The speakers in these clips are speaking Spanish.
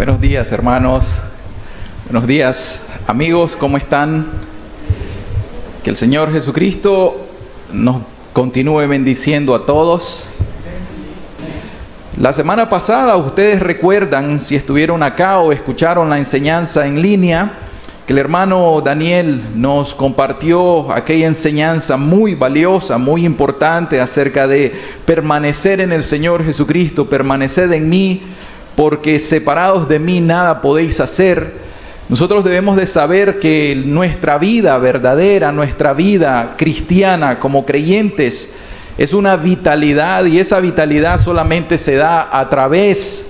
Buenos días, hermanos. Buenos días, amigos. ¿Cómo están? Que el Señor Jesucristo nos continúe bendiciendo a todos. La semana pasada, ustedes recuerdan, si estuvieron acá o escucharon la enseñanza en línea, que el hermano Daniel nos compartió aquella enseñanza muy valiosa, muy importante acerca de permanecer en el Señor Jesucristo, permaneced en mí, porque separados de mí nada podéis hacer. Nosotros debemos de saber que nuestra vida verdadera, nuestra vida cristiana como creyentes, es una vitalidad, y esa vitalidad solamente se da a través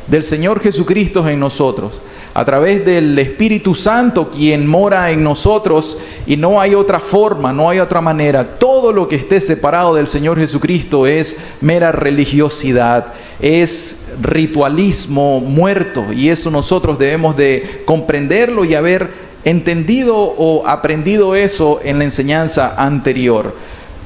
del Señor Jesucristo en nosotros, a través del Espíritu Santo quien mora en nosotros, y no hay otra forma, no hay otra manera. Todo lo que esté separado del Señor Jesucristo es mera religiosidad, es ritualismo muerto, y eso nosotros debemos de comprenderlo y haber entendido o aprendido eso en la enseñanza anterior.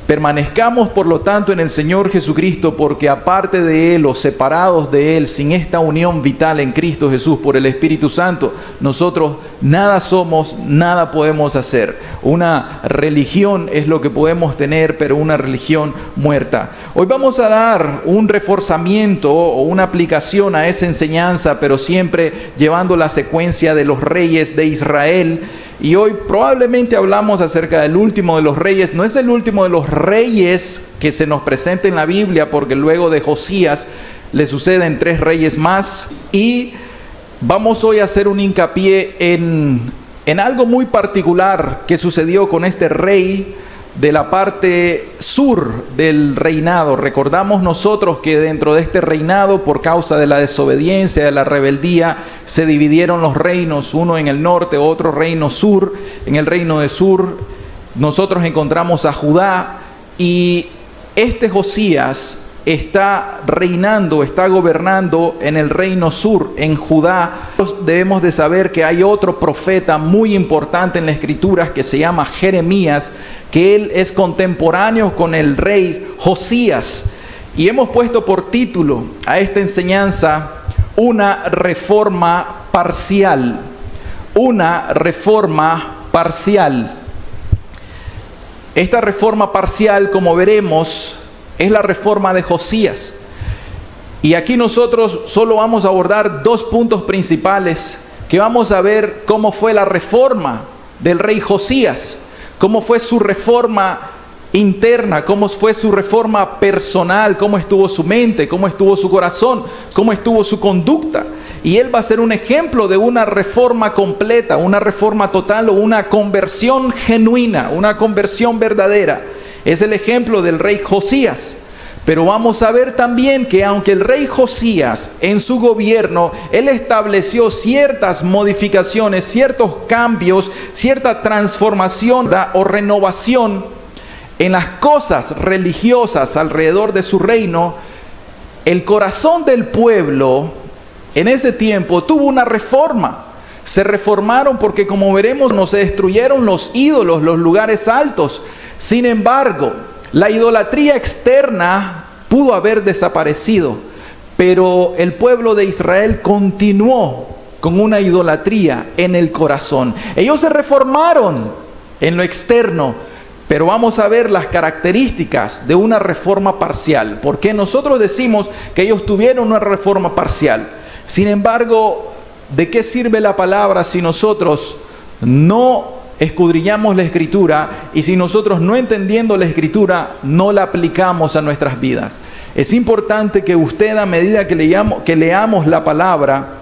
Permanezcamos por lo tanto en el Señor Jesucristo, porque aparte de Él o separados de Él, sin esta unión vital en Cristo Jesús por el Espíritu Santo, nosotros nada somos, nada podemos hacer. Una religión es lo que podemos tener, pero una religión muerta. Hoy vamos a dar un reforzamiento o una aplicación a esa enseñanza, pero siempre llevando la secuencia de los reyes de Israel. Y hoy probablemente hablamos acerca del último de los reyes. No es el último de los reyes que se nos presenta en la Biblia, porque luego de Josías le suceden 3 reyes más. Y vamos hoy a hacer un hincapié en algo muy particular que sucedió con este rey de la parte sur del reinado. Recordamos nosotros que dentro de este reinado, por causa de la desobediencia, de la rebeldía, se dividieron los reinos, uno en el norte, otro reino sur. En el reino de sur nosotros encontramos a Judá, y este Josías está reinando, está gobernando en el reino sur, en Judá. Debemos de saber que hay otro profeta muy importante en las Escrituras que se llama Jeremías, que él es contemporáneo con el rey Josías. Y hemos puesto por título a esta enseñanza una reforma parcial. Una reforma parcial. Esta reforma parcial, como veremos, es la reforma de Josías. Y aquí nosotros solo vamos a abordar 2 puntos principales, que vamos a ver cómo fue la reforma del rey Josías, cómo fue su reforma interna, cómo fue su reforma personal, cómo estuvo su mente, cómo estuvo su corazón, cómo estuvo su conducta. Y él va a ser un ejemplo de una reforma completa, una reforma total o una conversión genuina, una conversión verdadera. Es el ejemplo del rey Josías. Pero vamos a ver también que aunque el rey Josías en su gobierno, él estableció ciertas modificaciones, ciertos cambios, cierta transformación o renovación en las cosas religiosas alrededor de su reino, el corazón del pueblo en ese tiempo tuvo una reforma. Se reformaron porque, como veremos, no se destruyeron los ídolos, los lugares altos. Sin embargo, la idolatría externa pudo haber desaparecido, pero el pueblo de Israel continuó con una idolatría en el corazón. Ellos se reformaron en lo externo, pero vamos a ver las características de una reforma parcial. Porque nosotros decimos que ellos tuvieron una reforma parcial. Sin embargo, ¿de qué sirve la palabra si nosotros no escudriñamos la Escritura, y si nosotros, no entendiendo la Escritura, no la aplicamos a nuestras vidas? Es importante que usted, a medida que leamos la palabra,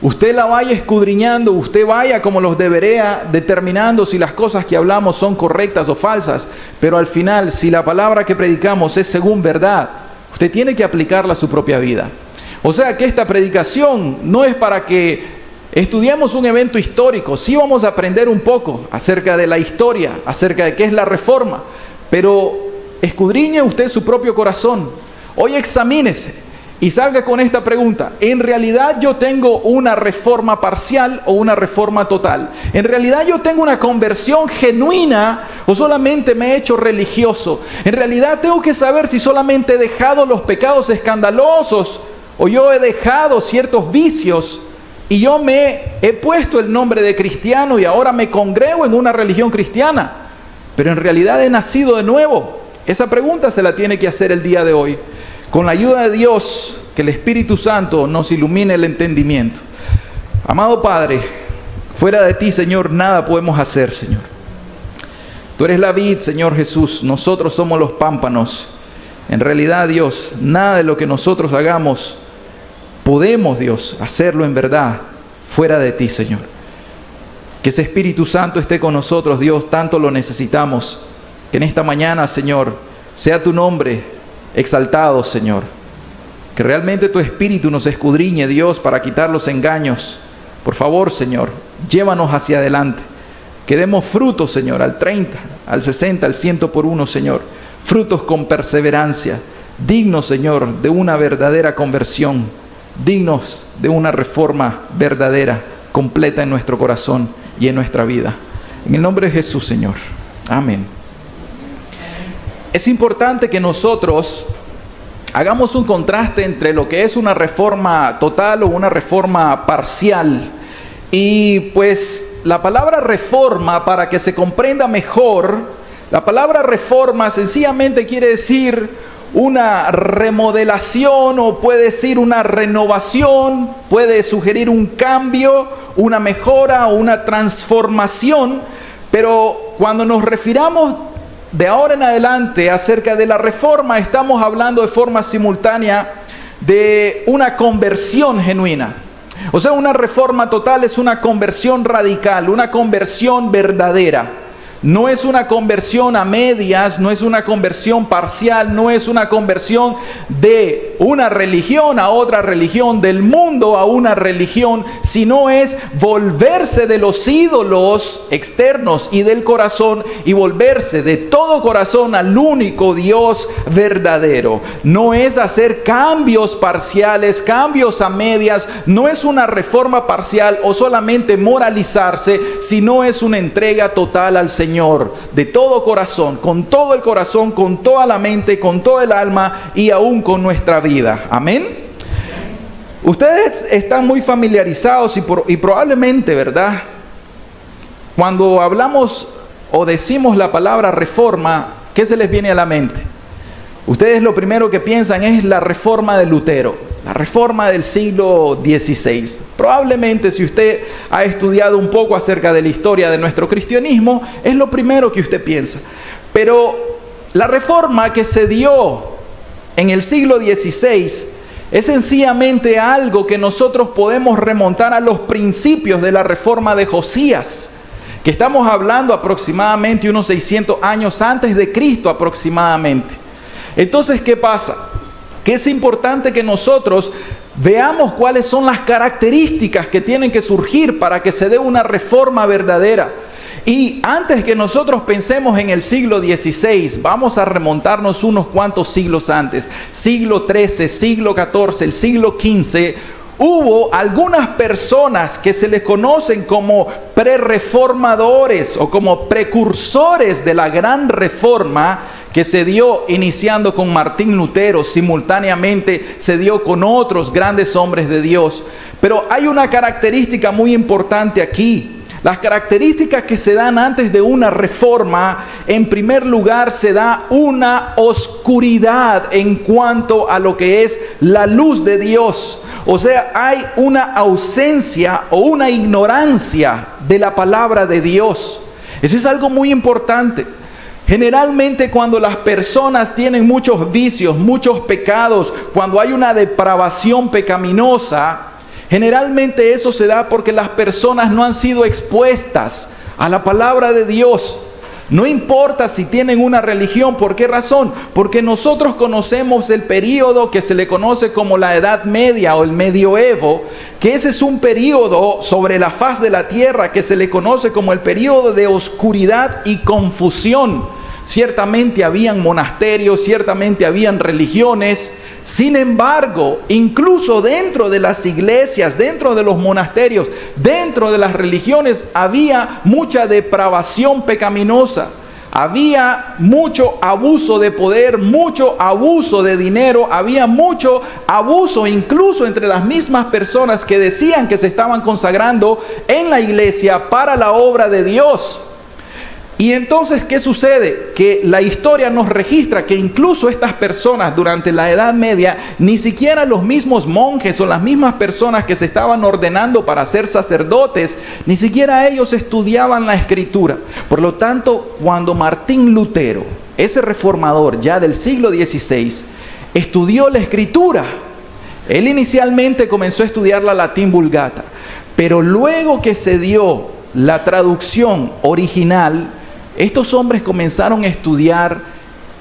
usted la vaya escudriñando, usted vaya como los debería determinando si las cosas que hablamos son correctas o falsas. Pero al final, si la palabra que predicamos es según verdad, usted tiene que aplicarla a su propia vida. O sea que esta predicación no es para que estudiemos un evento histórico. Sí vamos a aprender un poco acerca de la historia, acerca de qué es la reforma, pero escudriñe usted su propio corazón. Hoy examínese y salga con esta pregunta: ¿en realidad yo tengo una reforma parcial o una reforma total? ¿En realidad yo tengo una conversión genuina o solamente me he hecho religioso? En realidad tengo que saber si solamente he dejado los pecados escandalosos o yo he dejado ciertos vicios y yo me he puesto el nombre de cristiano y ahora me congrego en una religión cristiana, pero en realidad he nacido de nuevo. Esa pregunta se la tiene que hacer el día de hoy. Con la ayuda de Dios, que el Espíritu Santo nos ilumine el entendimiento. Amado Padre, fuera de ti, Señor, nada podemos hacer, Señor. Tú eres la vid, Señor Jesús. Nosotros somos los pámpanos. En realidad, Dios, nada de lo que nosotros hagamos podemos, Dios, hacerlo en verdad fuera de ti, Señor. Que ese Espíritu Santo esté con nosotros, Dios, tanto lo necesitamos. Que en esta mañana, Señor, sea tu nombre exaltado, Señor. Que realmente tu Espíritu nos escudriñe, Dios, para quitar los engaños. Por favor, Señor, llévanos hacia adelante. Que demos frutos, Señor, al 30, al 60, al 100 por uno, Señor. Frutos con perseverancia. Dignos, Señor, de una verdadera conversión. Dignos de una reforma verdadera, completa en nuestro corazón y en nuestra vida. En el nombre de Jesús, Señor. Amén. Es importante que nosotros hagamos un contraste entre lo que es una reforma total o una reforma parcial. Y pues la palabra reforma, para que se comprenda mejor, la palabra reforma sencillamente quiere decir una remodelación, o puede decir una renovación, puede sugerir un cambio, una mejora o una transformación. Pero cuando nos refiramos de ahora en adelante acerca de la reforma, estamos hablando de forma simultánea de una conversión genuina. O sea, una reforma total es una conversión radical, una conversión verdadera. No es una conversión a medias, no es una conversión parcial, no es una conversión de una religión a otra religión, del mundo a una religión, sino es volverse de los ídolos externos y del corazón y volverse de todo corazón al único Dios verdadero. No es hacer cambios parciales, cambios a medias, no es una reforma parcial o solamente moralizarse, sino es una entrega total al Señor. De todo corazón, con todo el corazón, con toda la mente, con toda el alma y aún con nuestra vida. Amén. Ustedes están muy familiarizados y probablemente, ¿verdad? Cuando hablamos o decimos la palabra reforma, ¿qué se les viene a la mente? Ustedes lo primero que piensan es la reforma de Lutero. La reforma del siglo XVI. Probablemente si usted ha estudiado un poco acerca de la historia de nuestro cristianismo, es lo primero que usted piensa. Pero la reforma que se dio en el siglo XVI es sencillamente algo que nosotros podemos remontar a los principios de la reforma de Josías, que estamos hablando aproximadamente unos 600 años antes de Cristo aproximadamente. Entonces, ¿qué pasa? Que es importante que nosotros veamos cuáles son las características que tienen que surgir para que se dé una reforma verdadera. Y antes que nosotros pensemos en el siglo XVI, vamos a remontarnos unos cuantos siglos antes. Siglo XIII, siglo XIV, el siglo XV. Hubo algunas personas que se les conocen como prerreformadores o como precursores de la gran reforma que se dio iniciando con Martín Lutero, simultáneamente se dio con otros grandes hombres de Dios. Pero hay una característica muy importante aquí. Las características que se dan antes de una reforma, en primer lugar se da una oscuridad en cuanto a lo que es la luz de Dios. O sea, hay una ausencia o una ignorancia de la palabra de Dios. Eso es algo muy importante. Generalmente cuando las personas tienen muchos vicios, muchos pecados, cuando hay una depravación pecaminosa, generalmente eso se da porque las personas no han sido expuestas a la palabra de Dios. No importa si tienen una religión, ¿por qué razón? Porque nosotros conocemos el período que se le conoce como la Edad Media o el Medioevo, que ese es un período sobre la faz de la tierra que se le conoce como el período de oscuridad y confusión. Ciertamente habían monasterios, ciertamente habían religiones. Sin embargo, incluso dentro de las iglesias, dentro de los monasterios, dentro de las religiones, había mucha depravación pecaminosa. Había mucho abuso de poder, mucho abuso de dinero, había mucho abuso incluso entre las mismas personas que decían que se estaban consagrando en la iglesia para la obra de Dios. Y entonces, ¿qué sucede? Que la historia nos registra que incluso estas personas durante la Edad Media, ni siquiera los mismos monjes o las mismas personas que se estaban ordenando para ser sacerdotes, ni siquiera ellos estudiaban la Escritura. Por lo tanto, cuando Martín Lutero, ese reformador ya del siglo XVI, estudió la Escritura, él inicialmente comenzó a estudiar la Latín Vulgata, pero luego que se dio la traducción original, estos hombres comenzaron a estudiar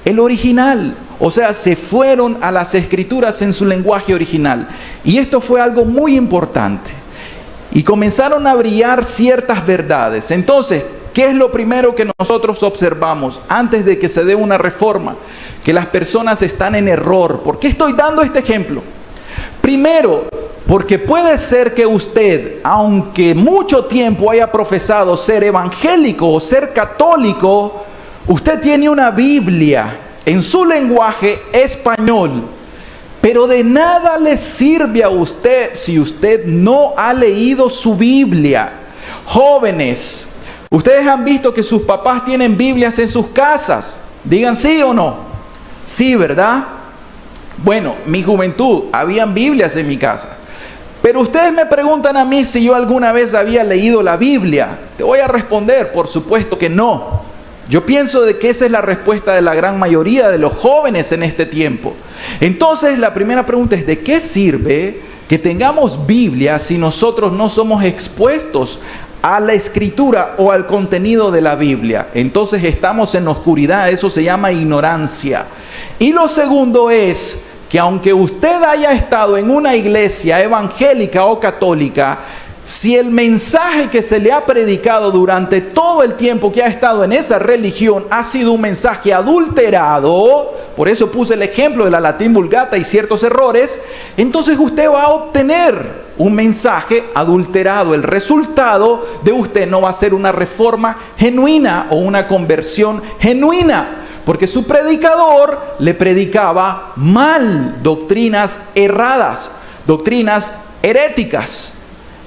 el original, o sea, se fueron a las escrituras en su lenguaje original. Y esto fue algo muy importante. Y comenzaron a brillar ciertas verdades. Entonces, ¿qué es lo primero que nosotros observamos antes de que se dé una reforma? Que las personas están en error. ¿Por qué estoy dando este ejemplo? Primero, porque puede ser que usted, aunque mucho tiempo haya profesado ser evangélico o ser católico, usted tiene una Biblia en su lenguaje español, pero de nada le sirve a usted si usted no ha leído su Biblia. Jóvenes, ustedes han visto que sus papás tienen Biblias en sus casas. Digan sí o no. Sí, ¿verdad? Bueno, mi juventud, habían Biblias en mi casa. Pero ustedes me preguntan a mí si yo alguna vez había leído la Biblia. Te voy a responder, por supuesto que no. Yo pienso de que esa es la respuesta de la gran mayoría de los jóvenes en este tiempo. Entonces, la primera pregunta es, ¿de qué sirve que tengamos Biblia si nosotros no somos expuestos a la escritura o al contenido de la Biblia? Entonces estamos en oscuridad, eso se llama ignorancia. Y lo segundo es que aunque usted haya estado en una iglesia evangélica o católica, si el mensaje que se le ha predicado durante todo el tiempo que ha estado en esa religión ha sido un mensaje adulterado, por eso puse el ejemplo de la Latín Vulgata y ciertos errores, entonces usted va a obtener un mensaje adulterado. El resultado de usted no va a ser una reforma genuina o una conversión genuina, porque su predicador le predicaba mal, doctrinas erradas, doctrinas heréticas.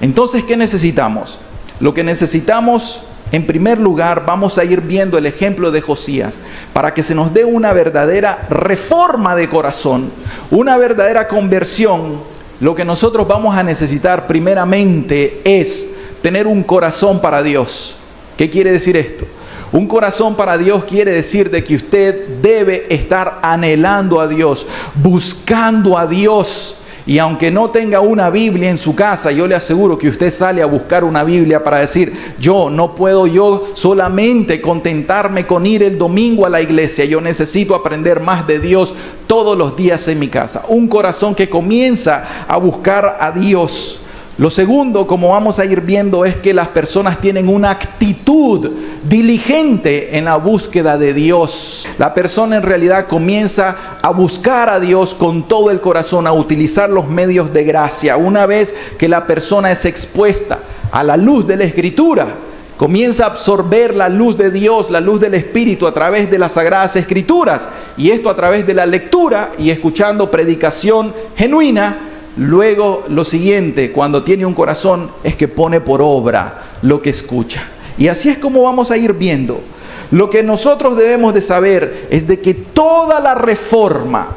Entonces, ¿qué necesitamos? Lo que necesitamos, en primer lugar, vamos a ir viendo el ejemplo de Josías, para que se nos dé una verdadera reforma de corazón, una verdadera conversión. Lo que nosotros vamos a necesitar primeramente es tener un corazón para Dios. ¿Qué quiere decir esto? Un corazón para Dios quiere decir de que usted debe estar anhelando a Dios, buscando a Dios. Y aunque no tenga una Biblia en su casa, yo le aseguro que usted sale a buscar una Biblia para decir, no puedo yo solamente contentarme con ir el domingo a la iglesia. Yo necesito aprender más de Dios todos los días en mi casa. Un corazón que comienza a buscar a Dios. Lo segundo, como vamos a ir viendo, es que las personas tienen una actitud diligente en la búsqueda de Dios. La persona en realidad comienza a buscar a Dios con todo el corazón, a utilizar los medios de gracia. Una vez que la persona es expuesta a la luz de la Escritura, comienza a absorber la luz de Dios, la luz del Espíritu a través de las Sagradas Escrituras. Y esto a través de la lectura y escuchando predicación genuina. Luego, lo siguiente, cuando tiene un corazón, es que pone por obra lo que escucha. Y así es como vamos a ir viendo. Lo que nosotros debemos de saber es de que toda la reforma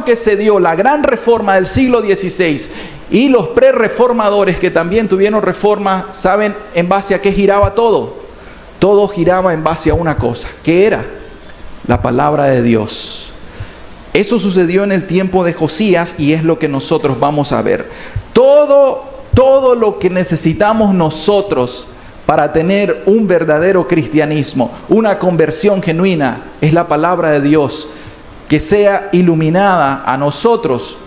que se dio, la gran reforma del siglo XVI, y los prerreformadores que también tuvieron reforma, ¿saben en base a qué giraba todo? Todo giraba en base a una cosa, que era la palabra de Dios. Eso sucedió en el tiempo de Josías y es lo que nosotros vamos a ver. Todo lo que necesitamos nosotros para tener un verdadero cristianismo, una conversión genuina, es la palabra de Dios, que sea iluminada a nosotros.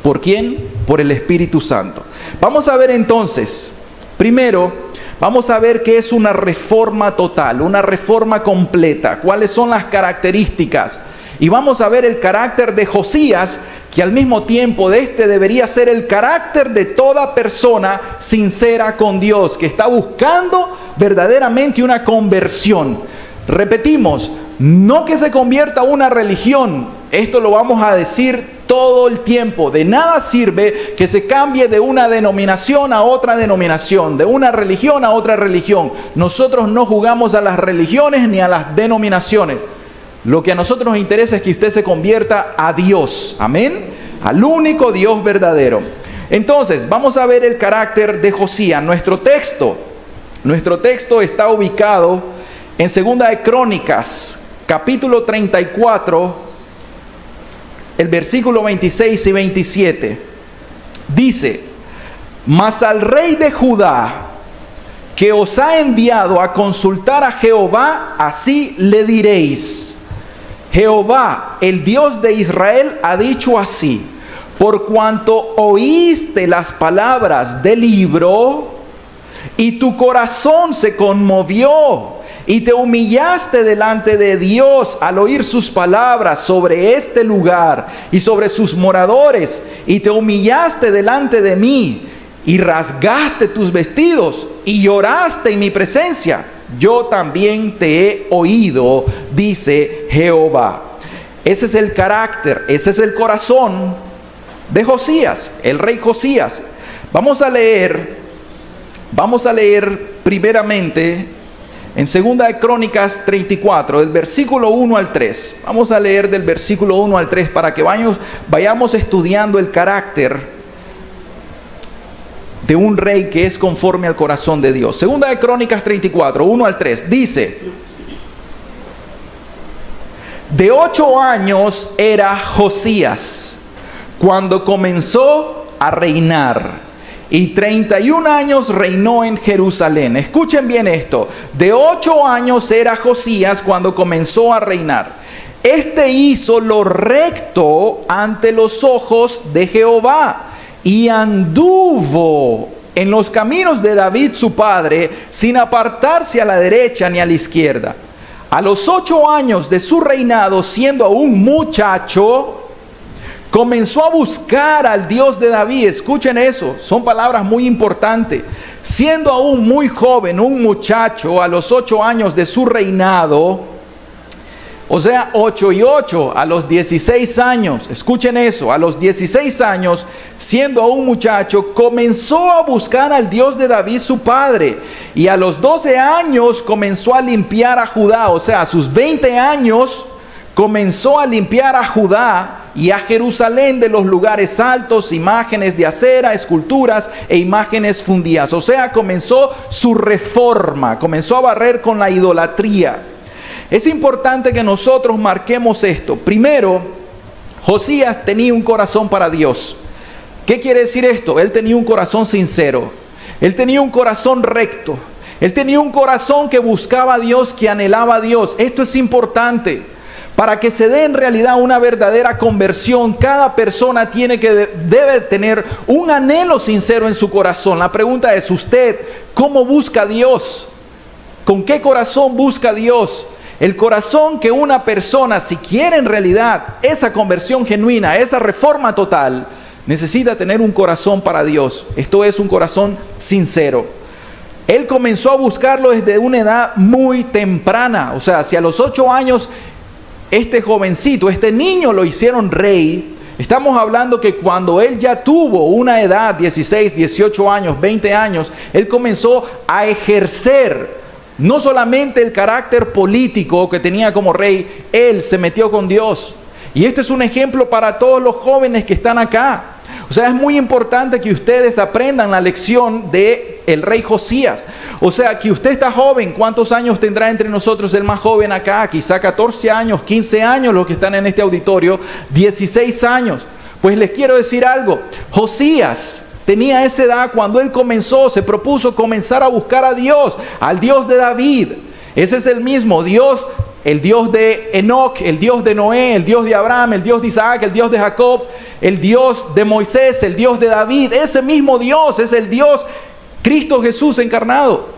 ¿Por quién? Por el Espíritu Santo. Vamos a ver entonces, primero, vamos a ver qué es una reforma total, una reforma completa, cuáles son las características. Y vamos a ver el carácter de Josías, que al mismo tiempo debería ser el carácter de toda persona sincera con Dios, que está buscando verdaderamente una conversión. Repetimos, no que se convierta a una religión. Esto lo vamos a decir todo el tiempo. De nada sirve que se cambie de una denominación a otra denominación, de una religión a otra religión. Nosotros no jugamos a las religiones ni a las denominaciones. Lo que a nosotros nos interesa es que usted se convierta a Dios. Amén. Al único Dios verdadero. Entonces, vamos a ver el carácter de Josías. Nuestro texto está ubicado en Segunda de Crónicas, capítulo 34, el versículo 26 y 27. Dice: mas al rey de Judá, que os ha enviado a consultar a Jehová, así le diréis: Jehová, el Dios de Israel, ha dicho así: por cuanto oíste las palabras del libro, y tu corazón se conmovió, y te humillaste delante de Dios al oír sus palabras sobre este lugar y sobre sus moradores, y te humillaste delante de mí, y rasgaste tus vestidos, y lloraste en mi presencia, yo también te he oído, dice Jehová. Ese es el carácter, ese es el corazón de Josías, el rey Josías. Vamos a leer primeramente en Segunda de Crónicas 34, del versículo 1 al 3. Vamos a leer del versículo 1 al 3 para que vayamos estudiando el carácter de un rey que es conforme al corazón de Dios. Segunda de Crónicas 34, 1 al 3. Dice: de 8 años era Josías cuando comenzó a reinar, y 31 años reinó en Jerusalén. Escuchen bien esto. De 8 años era Josías cuando comenzó a reinar. Este hizo lo recto ante los ojos de Jehová, y anduvo en los caminos de David su padre, sin apartarse a la derecha ni a la izquierda. A los 8 años de su reinado, siendo aún muchacho, comenzó a buscar al Dios de David. Escuchen eso, son palabras muy importantes. Siendo aún muy joven, un muchacho, a los 8 años de su reinado, o sea, 8 y 8, a los 16 años, escuchen eso, a los 16 años, siendo aún muchacho, comenzó a buscar al Dios de David su padre, y a los 12 años comenzó a limpiar a Judá, o sea, a sus 20 años comenzó a limpiar a Judá y a Jerusalén de los lugares altos, imágenes de acera, esculturas e imágenes fundidas. O sea, comenzó su reforma, comenzó a barrer con la idolatría. Es importante que nosotros marquemos esto. Primero, Josías tenía un corazón para Dios. ¿Qué quiere decir esto? Él tenía un corazón sincero. Él tenía un corazón recto. Él tenía un corazón que buscaba a Dios, que anhelaba a Dios. Esto es importante. Para que se dé en realidad una verdadera conversión, cada persona debe tener un anhelo sincero en su corazón. La pregunta es: ¿usted cómo busca a Dios? ¿Con qué corazón busca a Dios? El corazón que una persona, si quiere en realidad esa conversión genuina, esa reforma total, necesita tener un corazón para Dios. Esto es un corazón sincero. Él comenzó a buscarlo desde una edad muy temprana. O sea, si a los 8 años este jovencito, este niño lo hicieron rey, estamos hablando que cuando él ya tuvo una edad, 16, 18 años, 20 años, él comenzó a ejercer no solamente el carácter político que tenía como rey, él se metió con Dios. Y este es un ejemplo para todos los jóvenes que están acá. O sea, es muy importante que ustedes aprendan la lección de el rey Josías. O sea, que usted está joven. ¿Cuántos años tendrá entre nosotros el más joven acá? Quizá 14 años, 15 años los que están en este auditorio, 16 años. Pues les quiero decir algo. Josías tenía esa edad cuando él se propuso comenzar a buscar a Dios, al Dios de David. Ese es el mismo Dios, el Dios de Enoc, el Dios de Noé, el Dios de Abraham, el Dios de Isaac, el Dios de Jacob, el Dios de Moisés, el Dios de David. Ese mismo Dios es el Dios, Cristo Jesús encarnado.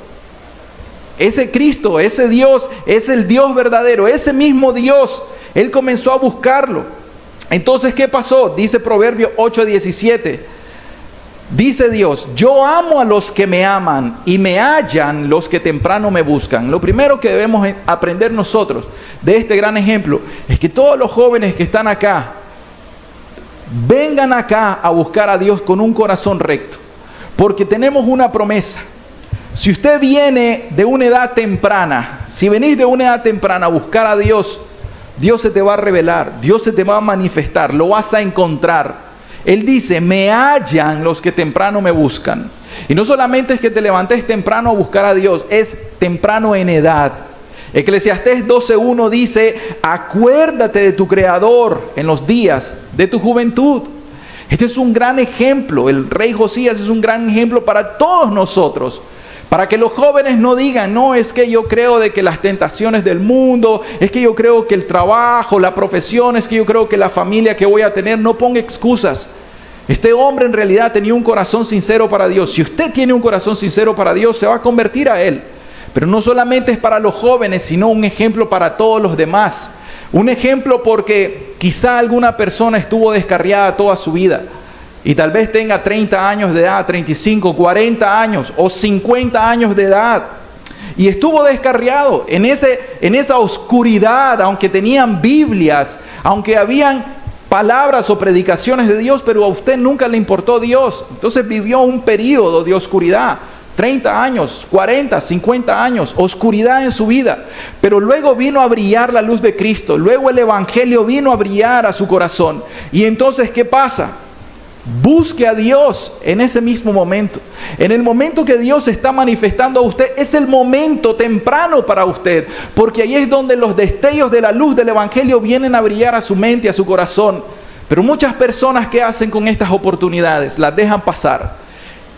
Ese Cristo, ese Dios es el Dios verdadero, ese mismo Dios. Él comenzó a buscarlo. Entonces, ¿qué pasó? Dice Proverbios 8:17. Dice Dios, yo amo a los que me aman y me hallan los que temprano me buscan. Lo primero que debemos aprender nosotros de este gran ejemplo es que todos los jóvenes que están acá, vengan acá a buscar a Dios con un corazón recto, porque tenemos una promesa. Si usted viene de una edad temprana, si venís de una edad temprana a buscar a Dios, Dios se te va a revelar, Dios se te va a manifestar, lo vas a encontrar. Él dice, me hallan los que temprano me buscan. Y no solamente es que te levantes temprano a buscar a Dios, es temprano en edad. Eclesiastés 12:1 dice, acuérdate de tu Creador en los días de tu juventud. Este es un gran ejemplo. El rey Josías es un gran ejemplo para todos nosotros. Para que los jóvenes no digan, no, es que yo creo de que las tentaciones del mundo, es que yo creo que el trabajo, la profesión, es que yo creo que la familia que voy a tener, no ponga excusas. Este hombre en realidad tenía un corazón sincero para Dios. Si usted tiene un corazón sincero para Dios, se va a convertir a Él. Pero no solamente es para los jóvenes, sino un ejemplo para todos los demás. Un ejemplo porque quizá alguna persona estuvo descarriada toda su vida. Y tal vez tenga 30 años de edad, 35, 40 años o 50 años de edad. Y estuvo descarriado en esa oscuridad, aunque tenían Biblias, aunque habían palabras o predicaciones de Dios, pero a usted nunca le importó Dios. Entonces vivió un periodo de oscuridad. 30 años, 40, 50 años, oscuridad en su vida. Pero luego vino a brillar la luz de Cristo. Luego el Evangelio vino a brillar a su corazón. Y entonces, ¿qué pasa? Busque a Dios en ese mismo momento. En el momento que Dios se está manifestando a usted, es el momento temprano para usted, porque ahí es donde los destellos de la luz del Evangelio vienen a brillar a su mente, a su corazón. Pero muchas personas, ¿qué hacen con estas oportunidades? Las dejan pasar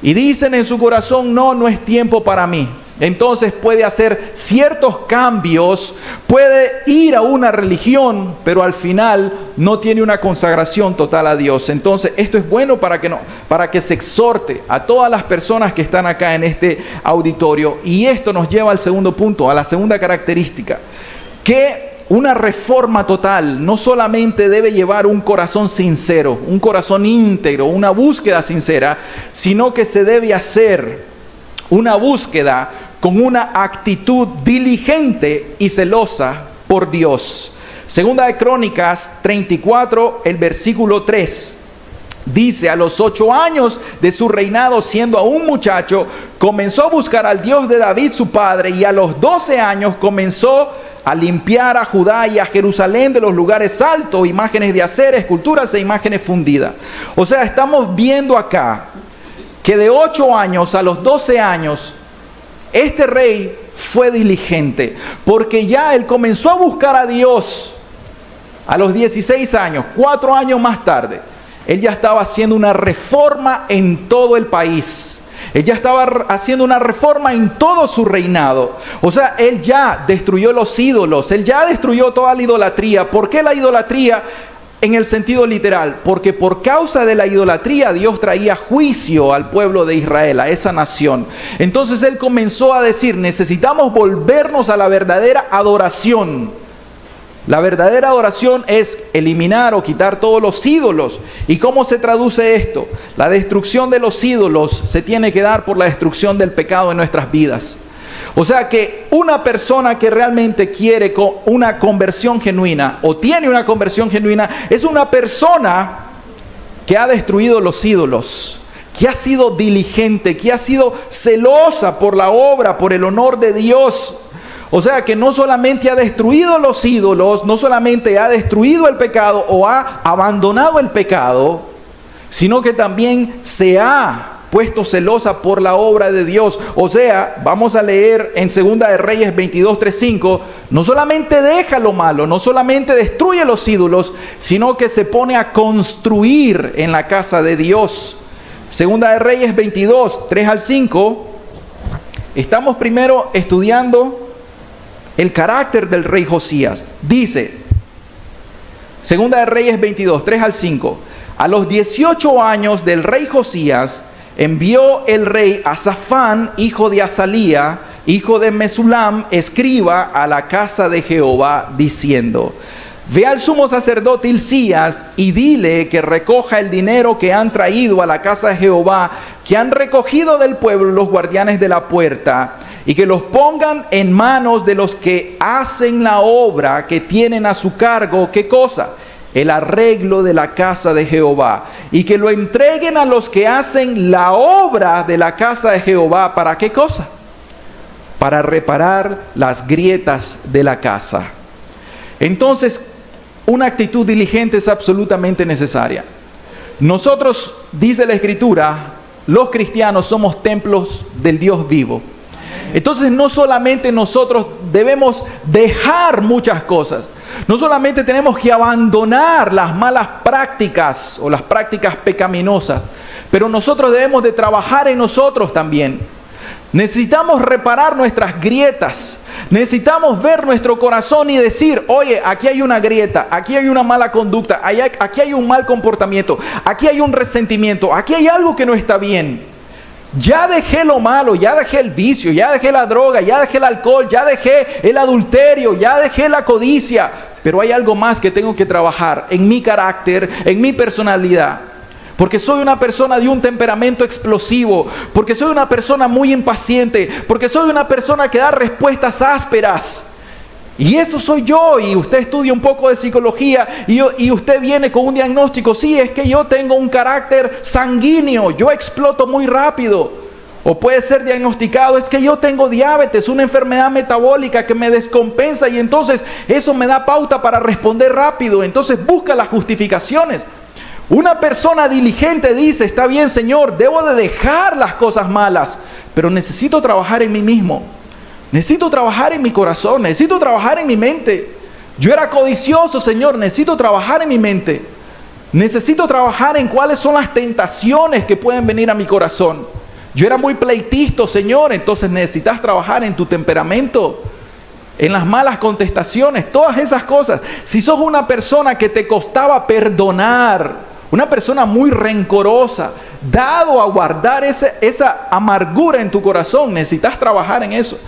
y dicen en su corazón, no es tiempo para mí. Entonces puede hacer ciertos cambios, puede ir a una religión, pero al final no tiene una consagración total a Dios. Entonces esto es bueno para que se exhorte a todas las personas que están acá en este auditorio. Y esto nos lleva al segundo punto, a la segunda característica, que una reforma total no solamente debe llevar un corazón sincero, un corazón íntegro, una búsqueda sincera, sino que se debe hacer una búsqueda con una actitud diligente y celosa por Dios. Segunda de Crónicas 34, el versículo 3. Dice, a los 8 años de su reinado, siendo aún muchacho, comenzó a buscar al Dios de David su padre, y a los 12 años comenzó a limpiar a Judá y a Jerusalén de los lugares altos, imágenes de acera, esculturas e imágenes fundidas. O sea, estamos viendo acá que de 8 años a los 12 años, este rey fue diligente, porque ya él comenzó a buscar a Dios a los 16 años, 4 años más tarde. Él ya estaba haciendo una reforma en todo el país. Él ya estaba haciendo una reforma en todo su reinado. O sea, él ya destruyó los ídolos, él ya destruyó toda la idolatría. ¿Por qué la idolatría? En el sentido literal, porque por causa de la idolatría Dios traía juicio al pueblo de Israel, a esa nación. Entonces él comenzó a decir, necesitamos volvernos a la verdadera adoración. La verdadera adoración es eliminar o quitar todos los ídolos. ¿Y cómo se traduce esto? La destrucción de los ídolos se tiene que dar por la destrucción del pecado en nuestras vidas. O sea que una persona que realmente quiere una conversión genuina o tiene una conversión genuina es una persona que ha destruido los ídolos, que ha sido diligente, que ha sido celosa por la obra, por el honor de Dios. O sea que no solamente ha destruido los ídolos, no solamente ha destruido el pecado o ha abandonado el pecado, sino que también se ha puesto celosa por la obra de Dios. O sea, vamos a leer en Segunda de Reyes 22, 3, 5, no solamente deja lo malo, no solamente destruye los ídolos, sino que se pone a construir en la casa de Dios. Segunda de Reyes 22, 3 al 5, estamos primero estudiando el carácter del rey Josías. Dice, Segunda de Reyes 22, 3 al 5, a los 18 años del rey Josías, envió el rey a Safán, hijo de Azalía, hijo de Mesulam, escriba, a la casa de Jehová, diciendo, ve al sumo sacerdote Hilcías y dile que recoja el dinero que han traído a la casa de Jehová, que han recogido del pueblo los guardianes de la puerta, y que los pongan en manos de los que hacen la obra que tienen a su cargo. ¿Qué cosa? El arreglo de la casa de Jehová, y que lo entreguen a los que hacen la obra de la casa de Jehová. ¿Para qué cosa? Para reparar las grietas de la casa. Entonces, una actitud diligente es absolutamente necesaria. Nosotros, dice la Escritura, los cristianos somos templos del Dios vivo. Entonces no solamente nosotros debemos dejar muchas cosas, no solamente tenemos que abandonar las malas prácticas o las prácticas pecaminosas, pero nosotros debemos de trabajar en nosotros también. Necesitamos reparar nuestras grietas, necesitamos ver nuestro corazón y decir, oye, aquí hay una grieta, aquí hay una mala conducta, aquí hay un mal comportamiento, aquí hay un resentimiento, aquí hay algo que no está bien. Ya dejé lo malo, ya dejé el vicio, ya dejé la droga, ya dejé el alcohol, ya dejé el adulterio, ya dejé la codicia. Pero hay algo más que tengo que trabajar en mi carácter, en mi personalidad. Porque soy una persona de un temperamento explosivo, porque soy una persona muy impaciente, porque soy una persona que da respuestas ásperas. Y eso soy yo, y usted estudia un poco de psicología y usted viene con un diagnóstico. Sí, es que yo tengo un carácter sanguíneo, yo exploto muy rápido. O puede ser diagnosticado, es que yo tengo diabetes, una enfermedad metabólica que me descompensa, y entonces eso me da pauta para responder rápido. Entonces busca las justificaciones. Una persona diligente dice, está bien, Señor, debo de dejar las cosas malas, pero necesito trabajar en mí mismo. Necesito trabajar en mi corazón, necesito trabajar en mi mente. Yo era codicioso, Señor, necesito trabajar en mi mente. Necesito trabajar en cuáles son las tentaciones que pueden venir a mi corazón. Yo era muy pleitista, Señor, entonces necesitas trabajar en tu temperamento, en las malas contestaciones, todas esas cosas. Si sos una persona que te costaba perdonar, una persona muy rencorosa, dado a guardar esa amargura en tu corazón, necesitas trabajar en eso.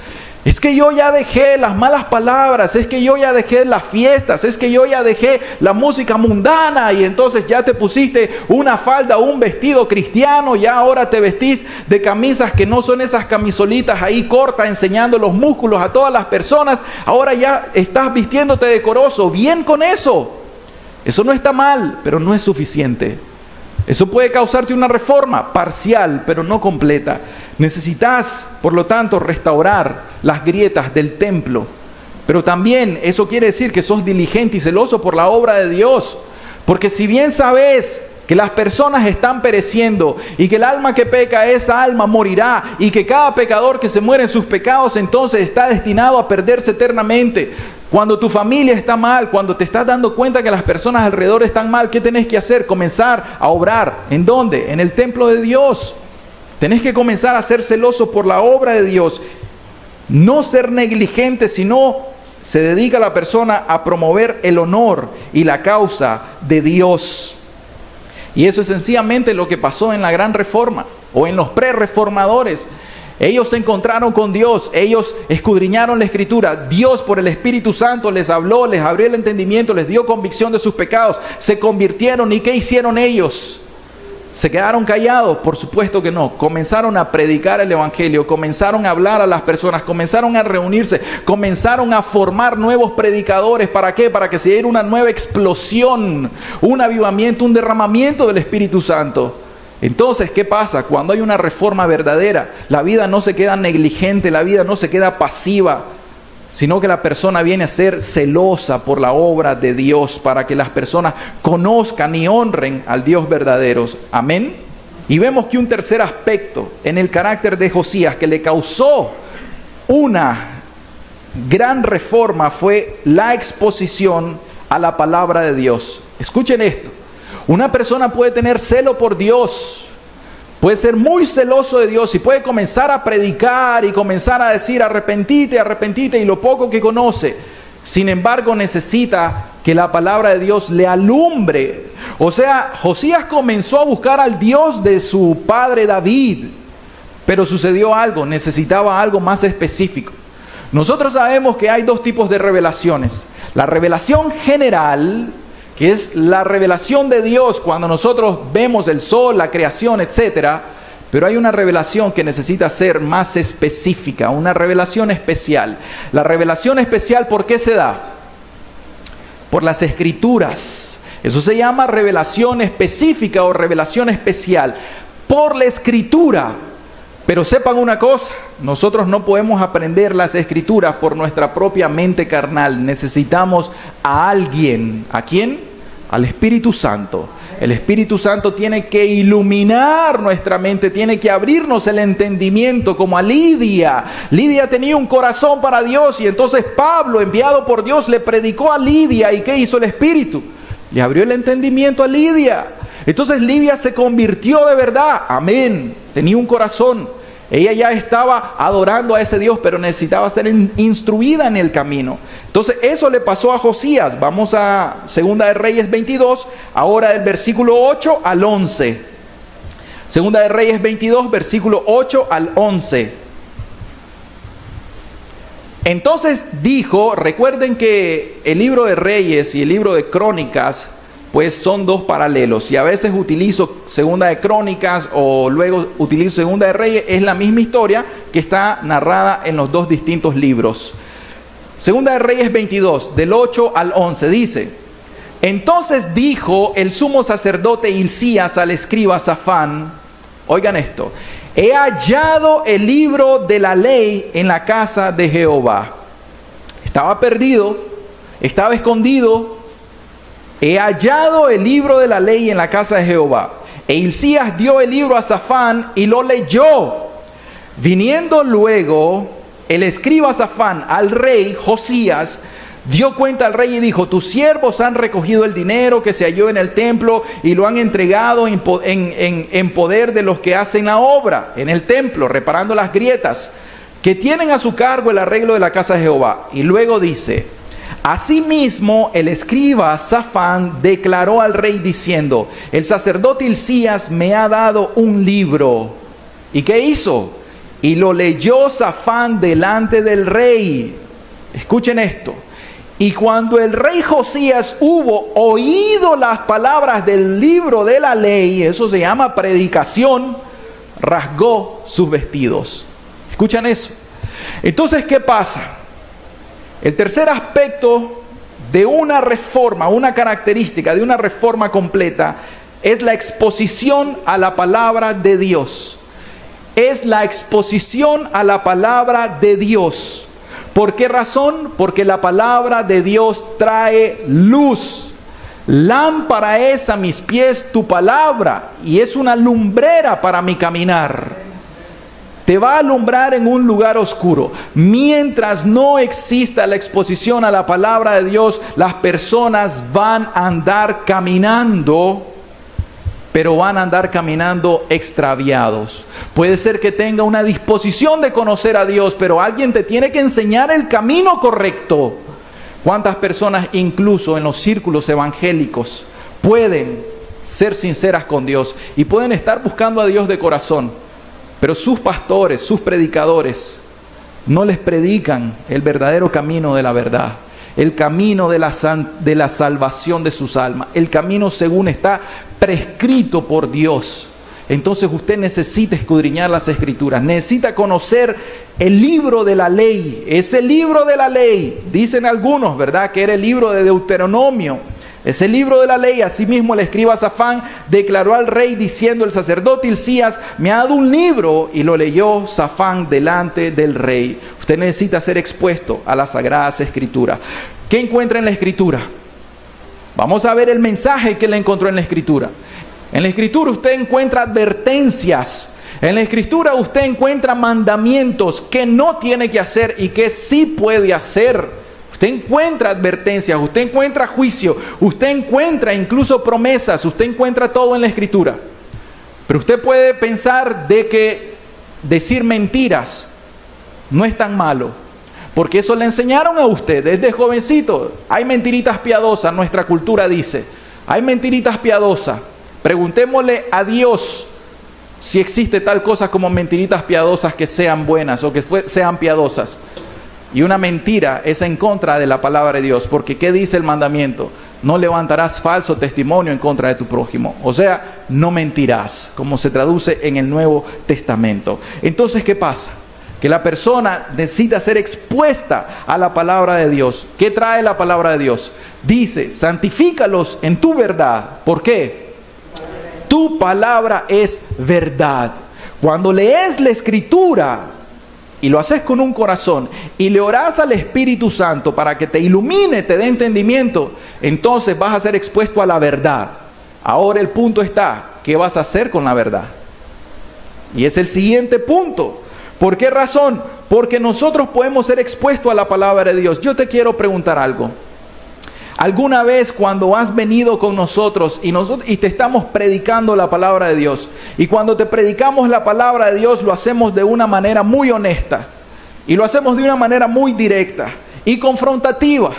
Es que yo ya dejé las malas palabras, es que yo ya dejé las fiestas, es que yo ya dejé la música mundana, y entonces ya te pusiste una falda o un vestido cristiano, ya ahora te vestís de camisas que no son esas camisolitas ahí cortas enseñando los músculos a todas las personas, ahora ya estás vistiéndote decoroso. Bien con eso, eso no está mal, pero no es suficiente. Eso puede causarte una reforma parcial, pero no completa. Necesitas, por lo tanto, restaurar las grietas del templo. Pero también eso quiere decir que sos diligente y celoso por la obra de Dios. Porque si bien sabes que las personas están pereciendo y que el alma que peca, esa alma morirá, y que cada pecador que se muere en sus pecados entonces está destinado a perderse eternamente. Cuando tu familia está mal, cuando te estás dando cuenta que las personas alrededor están mal, ¿qué tenés que hacer? Comenzar a obrar. ¿En dónde? En el templo de Dios. Tenés que comenzar a ser celoso por la obra de Dios. No ser negligente, sino se dedica la persona a promover el honor y la causa de Dios. Y eso es sencillamente lo que pasó en la Gran Reforma o en los pre-reformadores. Ellos se encontraron con Dios, ellos escudriñaron la Escritura. Dios por el Espíritu Santo les habló, les abrió el entendimiento, les dio convicción de sus pecados, se convirtieron. ¿Y qué hicieron ellos? ¿Se quedaron callados? Por supuesto que no. Comenzaron a predicar el Evangelio, comenzaron a hablar a las personas, comenzaron a reunirse, comenzaron a formar nuevos predicadores. ¿Para qué? Para que se diera una nueva explosión, un avivamiento, un derramamiento del Espíritu Santo. Entonces, ¿qué pasa? Cuando hay una reforma verdadera, la vida no se queda negligente, la vida no se queda pasiva, sino que la persona viene a ser celosa por la obra de Dios para que las personas conozcan y honren al Dios verdadero. Amén. Y vemos que un tercer aspecto en el carácter de Josías que le causó una gran reforma fue la exposición a la palabra de Dios. Escuchen esto. Una persona puede tener celo por Dios, puede ser muy celoso de Dios y puede comenzar a predicar y comenzar a decir arrepentite, arrepentite, y lo poco que conoce. Sin embargo, necesita que la palabra de Dios le alumbre. O sea, Josías comenzó a buscar al Dios de su padre David, pero sucedió algo, necesitaba algo más específico. Nosotros sabemos que hay dos tipos de revelaciones. La revelación general, que es la revelación de Dios cuando nosotros vemos el sol, la creación, etc. Pero hay una revelación que necesita ser más específica, una revelación especial. La revelación especial, ¿por qué se da? Por las Escrituras. Eso se llama revelación específica o revelación especial. Por la Escritura. Pero sepan una cosa, nosotros no podemos aprender las Escrituras por nuestra propia mente carnal. Necesitamos a alguien. ¿A quién? Al Espíritu Santo. El Espíritu Santo tiene que iluminar nuestra mente, tiene que abrirnos el entendimiento, como a Lidia. Lidia tenía un corazón para Dios y entonces Pablo, enviado por Dios, le predicó a Lidia. ¿Y qué hizo el Espíritu? Le abrió el entendimiento a Lidia. Entonces Lidia se convirtió de verdad. Amén. Tenía un corazón. Ella ya estaba adorando a ese Dios, pero necesitaba ser instruida en el camino. Entonces eso le pasó a Josías. Vamos a 2 de Reyes 22, ahora del versículo 8 al 11. 2 de Reyes 22, versículo 8 al 11. Entonces dijo, recuerden que el libro de Reyes y el libro de Crónicas, pues son dos paralelos. Y a veces utilizo Segunda de Crónicas o luego utilizo Segunda de Reyes. Es la misma historia que está narrada en los dos distintos libros. Segunda de Reyes 22, del 8 al 11, dice: Entonces dijo el sumo sacerdote Hilcías al escriba Safán, oigan esto: He hallado el libro de la ley en la casa de Jehová. Estaba perdido, estaba escondido. He hallado el libro de la ley en la casa de Jehová. E Hilcías dio el libro a Safán y lo leyó. Viniendo luego el escriba Safán al rey Josías, dio cuenta al rey y dijo: Tus siervos han recogido el dinero que se halló en el templo y lo han entregado en poder de los que hacen la obra en el templo, reparando las grietas, que tienen a su cargo el arreglo de la casa de Jehová. Y luego dice: Asimismo, el escriba Safán declaró al rey diciendo: El sacerdote Hilcías me ha dado un libro. ¿Y qué hizo? Y lo leyó Safán delante del rey. Escuchen esto. Y cuando el rey Josías hubo oído las palabras del libro de la ley, eso se llama predicación, rasgó sus vestidos. ¿Escuchan eso? Entonces, ¿qué pasa? El tercer aspecto de una reforma, una característica de una reforma completa, es la exposición a la palabra de Dios. Es la exposición a la palabra de Dios. ¿Por qué razón? Porque la palabra de Dios trae luz. Lámpara es a mis pies tu palabra y es una lumbrera para mi caminar. Te va a alumbrar en un lugar oscuro. Mientras no exista la exposición a la palabra de Dios, las personas van a andar caminando, pero van a andar caminando extraviados. Puede ser que tenga una disposición de conocer a Dios, pero alguien te tiene que enseñar el camino correcto. ¿Cuántas personas, incluso en los círculos evangélicos, pueden ser sinceras con Dios y pueden estar buscando a Dios de corazón? Pero sus pastores, sus predicadores, no les predican el verdadero camino de la verdad, el camino de la salvación de sus almas, el camino según está prescrito por Dios. Entonces usted necesita escudriñar las Escrituras, necesita conocer el libro de la ley. Ese libro de la ley, dicen algunos, ¿verdad?, que era el libro de Deuteronomio. Ese libro de la ley. Asimismo el escriba Safán declaró al rey diciendo: El sacerdote Hilcías me ha dado un libro. Y lo leyó Safán delante del rey. Usted necesita ser expuesto a las sagradas escrituras. ¿Qué encuentra en la escritura? Vamos a ver el mensaje que le encontró en la escritura. En la escritura usted encuentra advertencias. En la escritura usted encuentra mandamientos que no tiene que hacer y que sí puede hacer. Usted encuentra advertencias, usted encuentra juicio, usted encuentra incluso promesas, usted encuentra todo en la escritura. Pero usted puede pensar de que decir mentiras no es tan malo, porque eso le enseñaron a usted desde jovencito. Hay mentiritas piadosas, nuestra cultura dice. Hay mentiritas piadosas. Preguntémosle a Dios si existe tal cosa como mentiritas piadosas que sean buenas o que sean piadosas. Y una mentira es en contra de la palabra de Dios. Porque ¿qué dice el mandamiento? No levantarás falso testimonio en contra de tu prójimo. O sea, no mentirás, como se traduce en el Nuevo Testamento. Entonces, ¿qué pasa? Que la persona necesita ser expuesta a la palabra de Dios. ¿Qué trae la palabra de Dios? Dice, santifícalos en tu verdad. ¿Por qué? Tu palabra es verdad. Cuando lees la Escritura y lo haces con un corazón y le orás al Espíritu Santo para que te ilumine, te dé entendimiento, entonces vas a ser expuesto a la verdad. Ahora el punto está, ¿qué vas a hacer con la verdad? Y es el siguiente punto. ¿Por qué razón? Porque nosotros podemos ser expuestos a la palabra de Dios. Yo te quiero preguntar algo. ¿Alguna vez cuando has venido con nosotros y te estamos predicando la palabra de Dios, y cuando te predicamos la palabra de Dios lo hacemos de una manera muy honesta, y lo hacemos de una manera muy directa y confrontativa,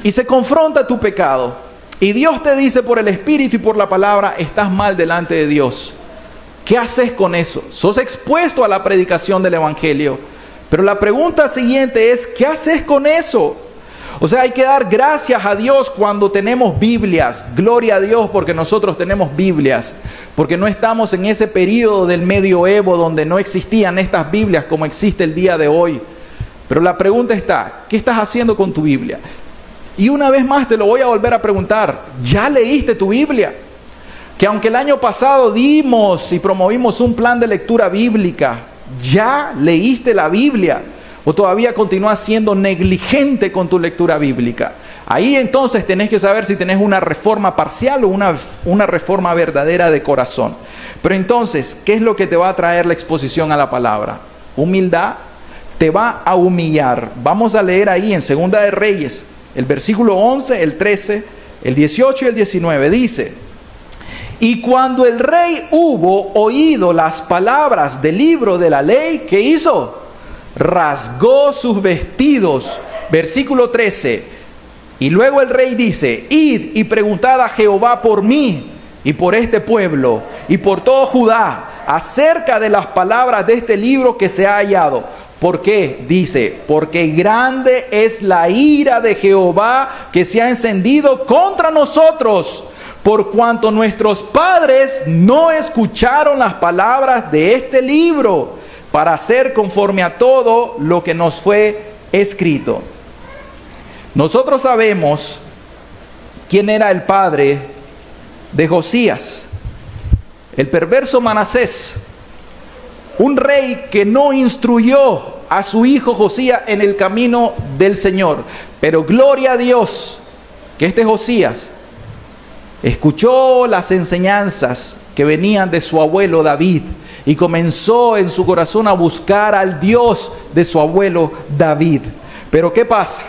y se confronta tu pecado, y Dios te dice por el Espíritu y por la palabra, estás mal delante de Dios? ¿Qué haces con eso? Sos expuesto a la predicación del Evangelio. Pero la pregunta siguiente es, ¿qué haces con eso? O sea, hay que dar gracias a Dios cuando tenemos Biblias. Gloria a Dios porque nosotros tenemos Biblias. Porque no estamos en ese periodo del medioevo donde no existían estas Biblias como existe el día de hoy. Pero la pregunta está, ¿qué estás haciendo con tu Biblia? Y una vez más te lo voy a volver a preguntar, ¿ya leíste tu Biblia? Que aunque el año pasado dimos y promovimos un plan de lectura bíblica, ¿ya leíste la Biblia? ¿O todavía continúas siendo negligente con tu lectura bíblica? Ahí entonces tenés que saber si tenés una reforma parcial o una reforma verdadera de corazón. Pero entonces, ¿qué es lo que te va a traer la exposición a la palabra? Humildad. Te va a humillar. Vamos a leer ahí en Segunda de Reyes, el versículo 11, el 13, el 18 y el 19. Dice: y cuando el rey hubo oído las palabras del libro de la ley, ¿qué hizo? Rasgó sus vestidos. Versículo 13. Y luego el rey dice: id y preguntad a Jehová por mí y por este pueblo y por todo Judá acerca de las palabras de este libro que se ha hallado. ¿Por qué? Dice, porque grande es la ira de Jehová que se ha encendido contra nosotros, por cuanto nuestros padres no escucharon las palabras de este libro, para hacer conforme a todo lo que nos fue escrito. Nosotros sabemos quién era el padre de Josías, el perverso Manasés, un rey que no instruyó a su hijo Josías en el camino del Señor. Pero gloria a Dios que este Josías escuchó las enseñanzas que venían de su abuelo David y comenzó en su corazón a buscar al Dios de su abuelo David. Pero ¿qué pasa?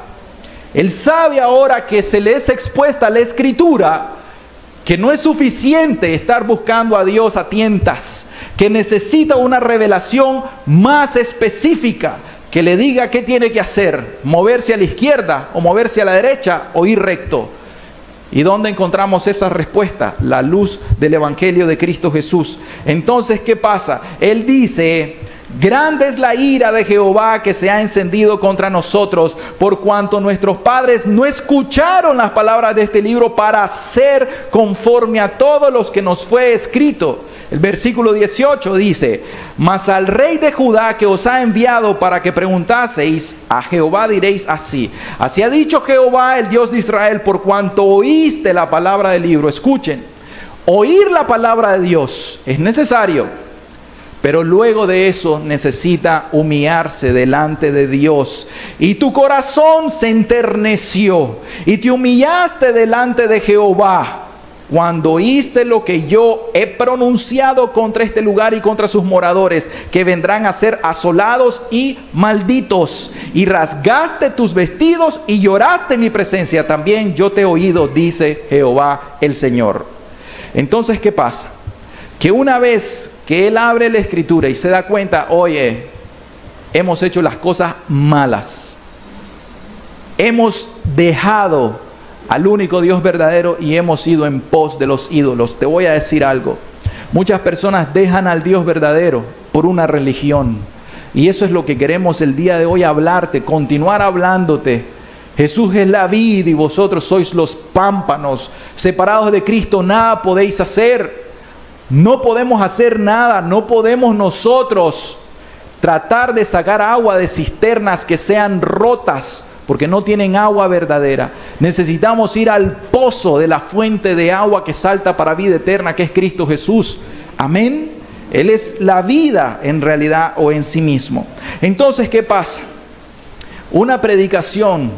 Él sabe ahora que se le es expuesta la Escritura, que no es suficiente estar buscando a Dios a tientas, que necesita una revelación más específica que le diga qué tiene que hacer: moverse a la izquierda o moverse a la derecha o ir recto. ¿Y dónde encontramos esa respuesta? La luz del Evangelio de Cristo Jesús. Entonces, ¿qué pasa? Él dice: grande es la ira de Jehová que se ha encendido contra nosotros, por cuanto nuestros padres no escucharon las palabras de este libro para hacer conforme a todos los que nos fue escrito. El versículo 18 dice: mas al rey de Judá que os ha enviado para que preguntaseis a Jehová diréis así: así ha dicho Jehová, el Dios de Israel, por cuanto oíste la palabra del libro. Escuchen, oír la palabra de Dios es necesario, pero luego de eso necesita humillarse delante de Dios. Y tu corazón se enterneció y te humillaste delante de Jehová cuando oíste lo que yo he pronunciado contra este lugar y contra sus moradores, que vendrán a ser asolados y malditos. Y rasgaste tus vestidos y lloraste en mi presencia. También yo te he oído, dice Jehová el Señor. Entonces, ¿qué pasa? Que una vez que él abre la Escritura y se da cuenta: oye, hemos hecho las cosas malas, hemos dejado al único Dios verdadero y hemos ido en pos de los ídolos. Te voy a decir algo: muchas personas dejan al Dios verdadero por una religión, Y eso es lo que queremos el día de hoy hablarte, continuar hablándote. Jesús es la vid y vosotros sois los pámpanos. Separados de Cristo nada podéis hacer. No podemos hacer nada, no podemos nosotros tratar de sacar agua de cisternas que sean rotas, porque no tienen agua verdadera. Necesitamos ir al pozo de la fuente de agua que salta para vida eterna, que es Cristo Jesús. Amén. Él es la vida en realidad o en sí mismo. Entonces, ¿qué pasa? Una predicación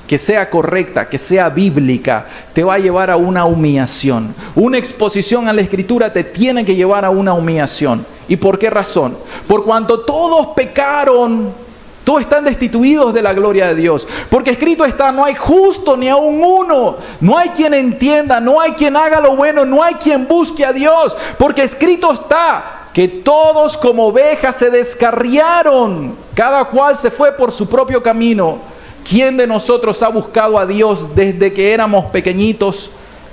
que sea correcta, que sea bíblica, te va a llevar a una humillación. Una exposición a la Escritura te tiene que llevar a una humillación. ¿Y por qué razón? Por cuanto todos pecaron, todos están destituidos de la gloria de Dios. Porque escrito está, no hay justo ni aun uno. No hay quien entienda, no hay quien haga lo bueno, no hay quien busque a Dios. Porque escrito está que todos como ovejas se descarriaron. Cada cual se fue por su propio camino. ¿Quién de nosotros ha buscado a Dios desde que éramos pequeñitos?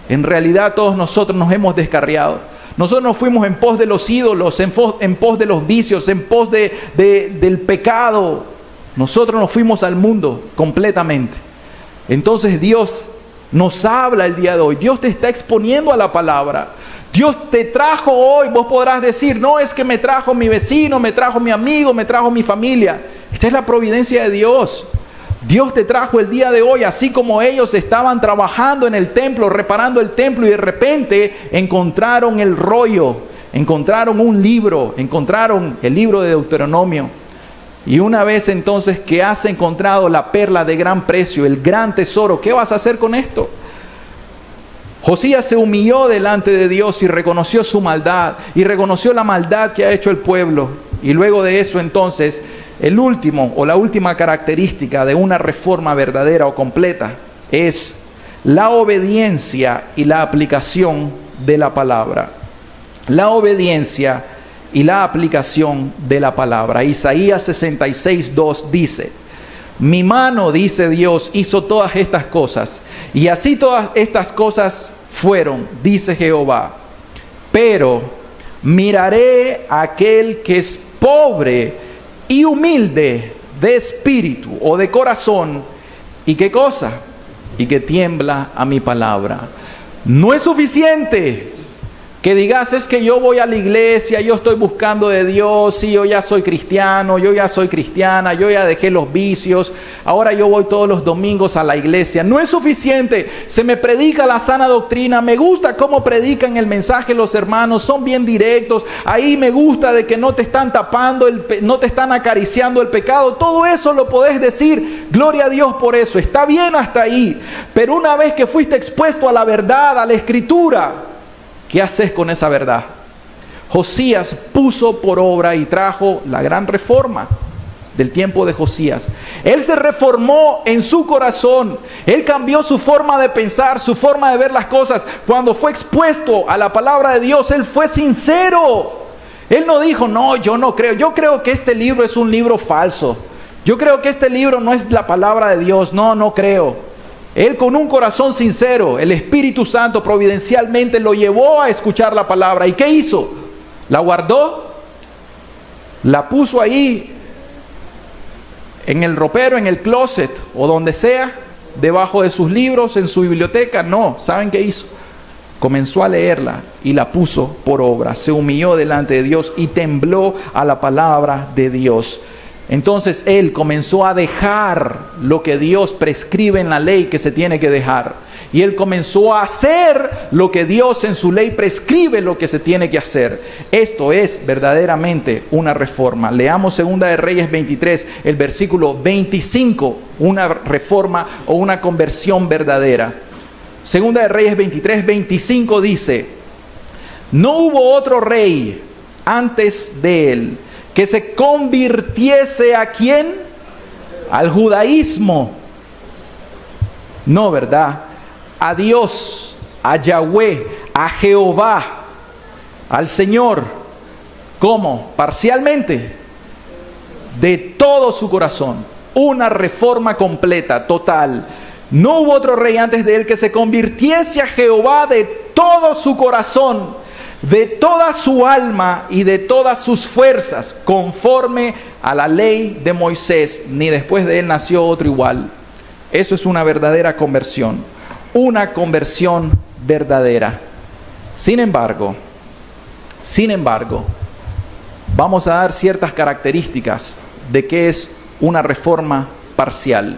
En realidad todos nosotros nos hemos descarriado. Nosotros nos fuimos en pos de los ídolos, en pos de los vicios, en pos del pecado. Nosotros nos fuimos al mundo completamente. Entonces Dios nos habla el día de hoy. Dios te está exponiendo a la palabra. Dios te trajo hoy. Vos podrás decir, no, es que me trajo mi vecino, me trajo mi amigo, me trajo mi familia. Esta es la providencia de Dios. Dios te trajo el día de hoy, así como ellos estaban trabajando en el templo, reparando el templo, y de repente encontraron el rollo, encontraron un libro, encontraron el libro de Deuteronomio. Y una vez entonces que has encontrado la perla de gran precio, el gran tesoro, ¿qué vas a hacer con esto? Josías se humilló delante de Dios y reconoció su maldad, y reconoció la maldad que ha hecho el pueblo. Y luego de eso entonces, el último o la última característica de una reforma verdadera o completa es la obediencia y la aplicación de la palabra. La obediencia y la aplicación de la palabra. Isaías 66:2 dice: mi mano, dice Dios, hizo todas estas cosas, y así todas estas cosas fueron, dice Jehová. Pero miraré a aquel que es pobre y humilde de espíritu o de corazón, ¿y qué cosa? Y que tiembla a mi palabra. No es suficiente que digas, es que yo voy a la iglesia, yo estoy buscando de Dios, sí, yo ya soy cristiano, yo ya soy cristiana, yo ya dejé los vicios, ahora yo voy todos los domingos a la iglesia. No es suficiente, se me predica la sana doctrina, me gusta cómo predican el mensaje los hermanos, son bien directos, ahí me gusta de que no te están tapando, no te están acariciando el pecado, todo eso lo podés decir, gloria a Dios por eso, está bien hasta ahí, pero una vez que fuiste expuesto a la verdad, a la Escritura, ¿qué haces con esa verdad? Josías puso por obra y trajo la gran reforma del tiempo de Josías. Él se reformó en su corazón. Él cambió su forma de pensar, su forma de ver las cosas. Cuando fue expuesto a la palabra de Dios, él fue sincero. Él no dijo, no, yo no creo. Yo creo que este libro es un libro falso. Yo creo que este libro no es la palabra de Dios. No, no creo. Él, con un corazón sincero, el Espíritu Santo providencialmente lo llevó a escuchar la palabra. ¿Y qué hizo? ¿La guardó? ¿La puso ahí en el ropero, en el closet o donde sea, debajo de sus libros, en su biblioteca? No. ¿Saben qué hizo? Comenzó a leerla y la puso por obra. Se humilló delante de Dios y tembló a la palabra de Dios. Entonces él comenzó a dejar lo que Dios prescribe en la ley que se tiene que dejar. Y él comenzó a hacer lo que Dios en su ley prescribe lo que se tiene que hacer. Esto es verdaderamente una reforma. Leamos 2 de Reyes 23, el versículo 25. Una reforma o una conversión verdadera. 2 de Reyes 23, 25 dice: no hubo otro rey antes de él que se convirtiese ¿a quién? Al judaísmo. No, ¿verdad? A Dios, a Yahweh, a Jehová, al Señor. ¿Cómo? Parcialmente. De todo su corazón. Una reforma completa, total. No hubo otro rey antes de él que se convirtiese a Jehová de todo su corazón, de toda su alma y de todas sus fuerzas, conforme a la ley de Moisés, ni después de él nació otro igual. Eso es una verdadera conversión, una conversión verdadera. Sin embargo, vamos a dar ciertas características de qué es una reforma parcial.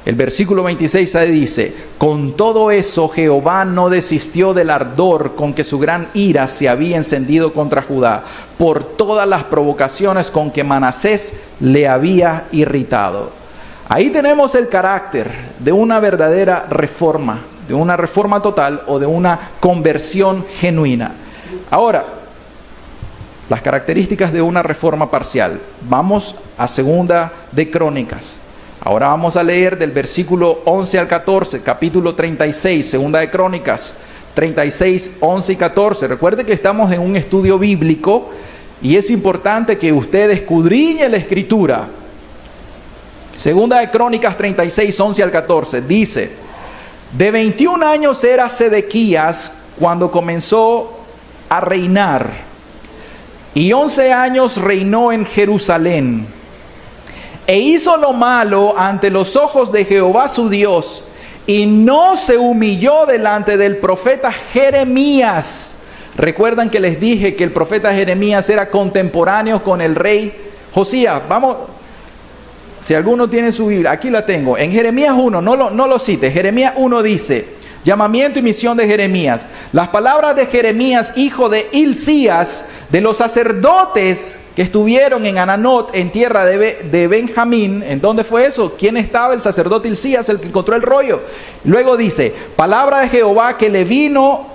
El versículo 26 ahí dice: con todo eso Jehová no desistió del ardor con que su gran ira se había encendido contra Judá, por todas las provocaciones con que Manasés le había irritado. Ahí tenemos el carácter de una verdadera reforma, de una reforma total o de una conversión genuina. Ahora, las características de una reforma parcial. Vamos a Segunda de Crónicas. Ahora vamos a leer del versículo 11 al 14, capítulo 36, Segunda de Crónicas, 36, 11 y 14. Recuerde que estamos en un estudio bíblico y es importante que usted escudriñe la Escritura. Segunda de Crónicas 36, 11 al 14, dice: de 21 años era Sedequías cuando comenzó a reinar, y 11 años reinó en Jerusalén. E hizo lo malo ante los ojos de Jehová su Dios, y no se humilló delante del profeta Jeremías. Recuerdan que les dije que el profeta Jeremías era contemporáneo con el rey Josías. Vamos, si alguno tiene su Biblia, aquí la tengo. En Jeremías 1, no lo cite. Jeremías 1 dice: llamamiento y misión de Jeremías. Las palabras de Jeremías, hijo de Hilcías, de los sacerdotes que estuvieron en Ananot, en tierra de Benjamín. ¿En dónde fue eso? ¿Quién estaba? El sacerdote Hilcías, el que encontró el rollo. Luego dice: palabra de Jehová que le vino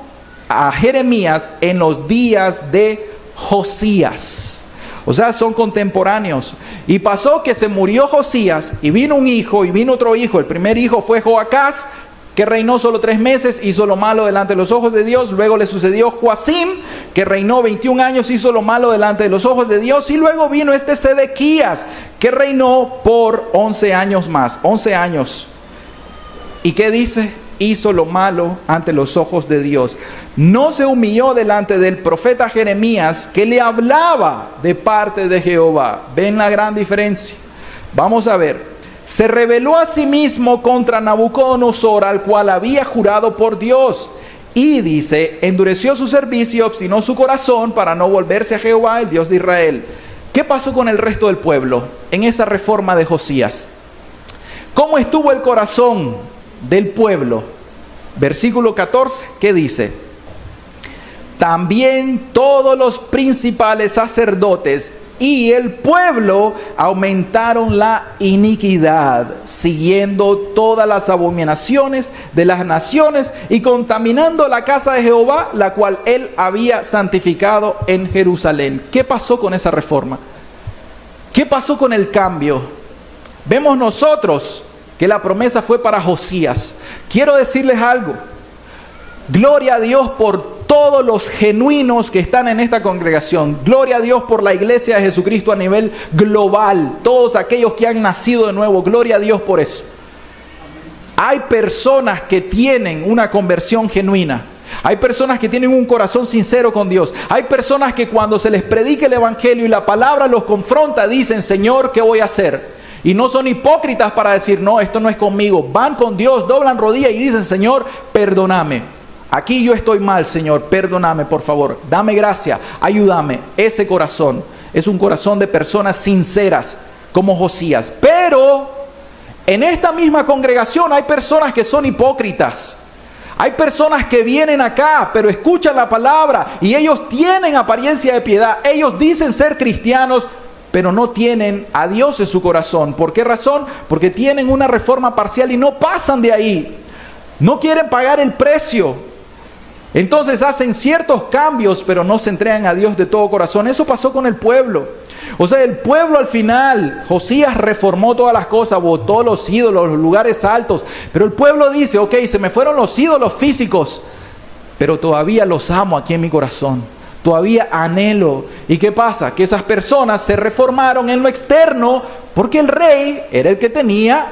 a Jeremías en los días de Josías. O sea, son contemporáneos. Y pasó que se murió Josías, y vino un hijo, y vino otro hijo. El primer hijo fue Joacás, que reinó solo 3 meses, hizo lo malo delante de los ojos de Dios. Luego le sucedió Joacim, que reinó 21 años, hizo lo malo delante de los ojos de Dios. Y luego vino este Sedequías, que reinó por 11 años más, 11 años. ¿Y qué dice? Hizo lo malo ante los ojos de Dios. No se humilló delante del profeta Jeremías, que le hablaba de parte de Jehová. ¿Ven la gran diferencia? Vamos a ver. Se rebeló a sí mismo contra Nabucodonosor, al cual había jurado por Dios. Y dice, endureció su servicio, obstinó su corazón para no volverse a Jehová, el Dios de Israel. ¿Qué pasó con el resto del pueblo en esa reforma de Josías? ¿Cómo estuvo el corazón del pueblo? Versículo 14, ¿qué dice? También todos los principales sacerdotes y el pueblo aumentaron la iniquidad, siguiendo todas las abominaciones de las naciones y contaminando la casa de Jehová, la cual él había santificado en Jerusalén. ¿Qué pasó con esa reforma? ¿Qué pasó con el cambio? Vemos nosotros que la promesa fue para Josías. Quiero decirles algo. Gloria a Dios por todos los genuinos que están en esta congregación. Gloria a Dios por la iglesia de Jesucristo a nivel global. Todos aquellos que han nacido de nuevo. Gloria a Dios por eso. Hay personas que tienen una conversión genuina. Hay personas que tienen un corazón sincero con Dios. Hay personas que cuando se les predica el evangelio y la palabra los confronta, dicen: Señor, ¿qué voy a hacer? Y no son hipócritas para decir: no, esto no es conmigo. Van con Dios, doblan rodillas y dicen: Señor, perdóname. Aquí yo estoy mal, Señor, perdóname, por favor. Dame gracia, ayúdame. Ese corazón es un corazón de personas sinceras, como Josías. Pero en esta misma congregación hay personas que son hipócritas. Hay personas que vienen acá, pero escuchan la palabra y ellos tienen apariencia de piedad. Ellos dicen ser cristianos, pero no tienen a Dios en su corazón. ¿Por qué razón? Porque tienen una reforma parcial y no pasan de ahí. No quieren pagar el precio. Entonces hacen ciertos cambios, pero no se entregan a Dios de todo corazón. Eso pasó con el pueblo. O sea, el pueblo al final, Josías reformó todas las cosas, botó los ídolos, los lugares altos. Pero el pueblo dice: ok, se me fueron los ídolos físicos, pero todavía los amo aquí en mi corazón. Todavía anhelo. ¿Y qué pasa? Que esas personas se reformaron en lo externo porque el rey era el que tenía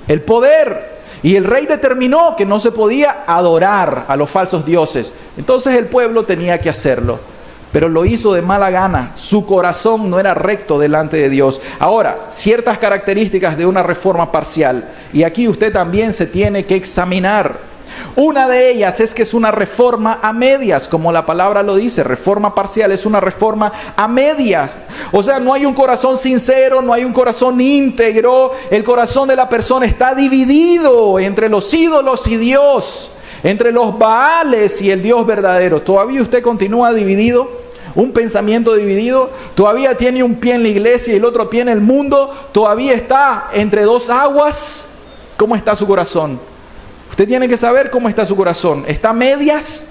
el poder. Y el rey determinó que no se podía adorar a los falsos dioses. Entonces el pueblo tenía que hacerlo, pero lo hizo de mala gana. Su corazón no era recto delante de Dios. Ahora, ciertas características de una reforma parcial, y aquí usted también se tiene que examinar. Una de ellas es que es una reforma a medias, como la palabra lo dice. Reforma parcial es una reforma a medias. O sea, no hay un corazón sincero, no hay un corazón íntegro. El corazón de la persona está dividido entre los ídolos y Dios, entre los Baales y el Dios verdadero. ¿Todavía usted continúa dividido? ¿Un pensamiento dividido? ¿Todavía tiene un pie en la iglesia y el otro pie en el mundo? ¿Todavía está entre dos aguas? ¿Cómo está su corazón? Usted tiene que saber cómo está su corazón. ¿Está a medias?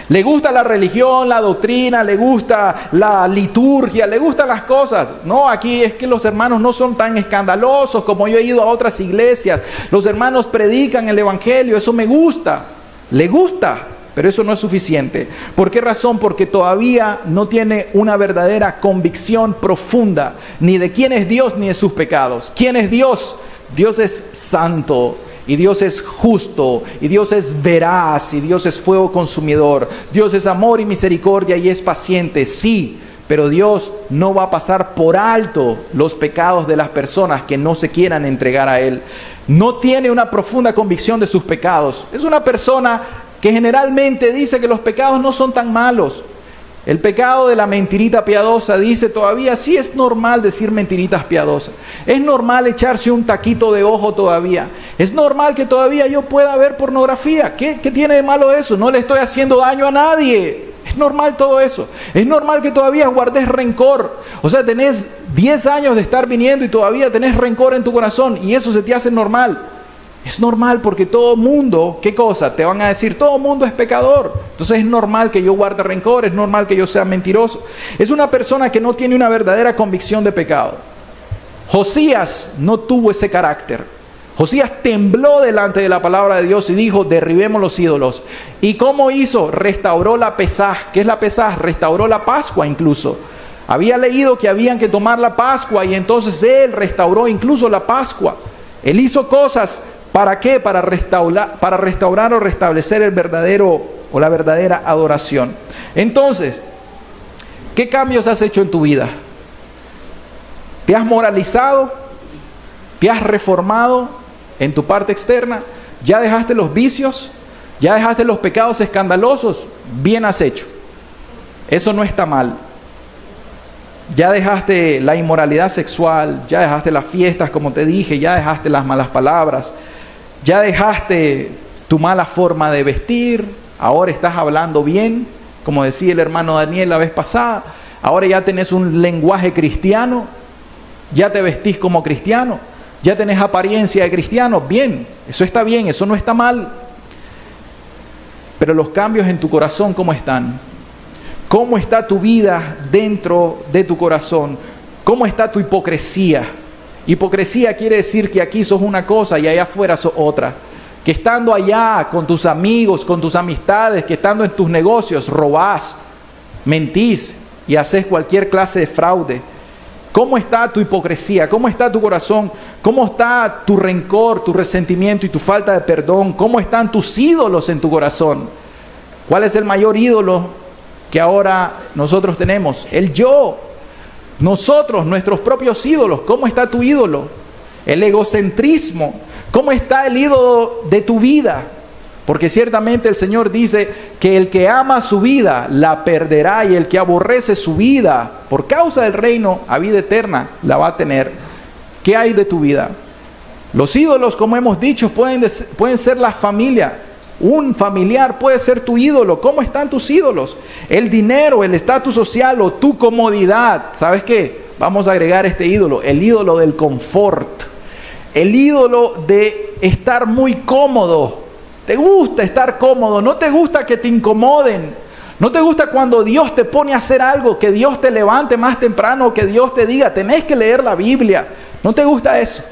¿Le gusta la religión, la doctrina? ¿Le gusta la liturgia? ¿Le gustan las cosas? No, aquí es que los hermanos no son tan escandalosos como yo he ido a otras iglesias. Los hermanos predican el evangelio, eso me gusta. ¿Le gusta? Pero eso no es suficiente. ¿Por qué razón? Porque todavía no tiene una verdadera convicción profunda, ni de quién es Dios ni de sus pecados. ¿Quién es Dios? Dios es santo. Y Dios es justo, y Dios es veraz, y Dios es fuego consumidor. Dios es amor y misericordia y es paciente, sí, pero Dios no va a pasar por alto los pecados de las personas que no se quieran entregar a Él. No tiene una profunda convicción de sus pecados. Es una persona que generalmente dice que los pecados no son tan malos. El pecado de la mentirita piadosa dice todavía, sí es normal decir mentiritas piadosas. Es normal echarse un taquito de ojo todavía. Es normal que todavía yo pueda ver pornografía. ¿Qué tiene de malo eso? No le estoy haciendo daño a nadie. Es normal todo eso. Es normal que todavía guardes rencor. O sea, tenés 10 años de estar viniendo y todavía tenés rencor en tu corazón y eso se te hace normal. Es normal porque todo mundo, ¿qué cosa? Te van a decir, todo mundo es pecador. Entonces es normal que yo guarde rencor, es normal que yo sea mentiroso. Es una persona que no tiene una verdadera convicción de pecado. Josías no tuvo ese carácter. Josías tembló delante de la palabra de Dios y dijo, derribemos los ídolos. ¿Y cómo hizo? Restauró la Pesaj. ¿Qué es la Pesaj? Restauró la Pascua incluso. Había leído que habían que tomar la Pascua y entonces él restauró incluso la Pascua. Él hizo cosas. ¿Para qué? Para restaurar o restablecer el verdadero o la verdadera adoración. Entonces, ¿qué cambios has hecho en tu vida? ¿Te has moralizado? ¿Te has reformado en tu parte externa? ¿Ya dejaste los vicios? ¿Ya dejaste los pecados escandalosos? Bien has hecho. Eso no está mal. Ya dejaste la inmoralidad sexual, ya dejaste las fiestas, como te dije, ya dejaste las malas palabras. Ya dejaste tu mala forma de vestir, ahora estás hablando bien, como decía el hermano Daniel la vez pasada. Ahora ya tenés un lenguaje cristiano, ya te vestís como cristiano, ya tenés apariencia de cristiano. Bien, eso está bien, eso no está mal. Pero los cambios en tu corazón, ¿cómo están? ¿Cómo está tu vida dentro de tu corazón? ¿Cómo está tu hipocresía? Hipocresía quiere decir que aquí sos una cosa y allá afuera sos otra. Que estando allá con tus amigos, con tus amistades, que estando en tus negocios, robás, mentís y haces cualquier clase de fraude. ¿Cómo está tu hipocresía? ¿Cómo está tu corazón? ¿Cómo está tu rencor, tu resentimiento y tu falta de perdón? ¿Cómo están tus ídolos en tu corazón? ¿Cuál es el mayor ídolo que ahora nosotros tenemos? El yo. Nosotros, nuestros propios ídolos. ¿Cómo está tu ídolo? El egocentrismo. ¿Cómo está el ídolo de tu vida? Porque ciertamente el Señor dice que el que ama su vida la perderá y el que aborrece su vida por causa del reino a vida eterna la va a tener. ¿Qué hay de tu vida? Los ídolos, como hemos dicho, pueden ser la familia. Un familiar puede ser tu ídolo. ¿Cómo están tus ídolos? El dinero, el estatus social o tu comodidad. ¿Sabes qué? Vamos a agregar este ídolo, el ídolo del confort. El ídolo de estar muy cómodo. ¿Te gusta estar cómodo? ¿No te gusta que te incomoden? ¿No te gusta cuando Dios te pone a hacer algo, que Dios te levante más temprano, que Dios te diga, tenés que leer la Biblia? ¿No te gusta eso?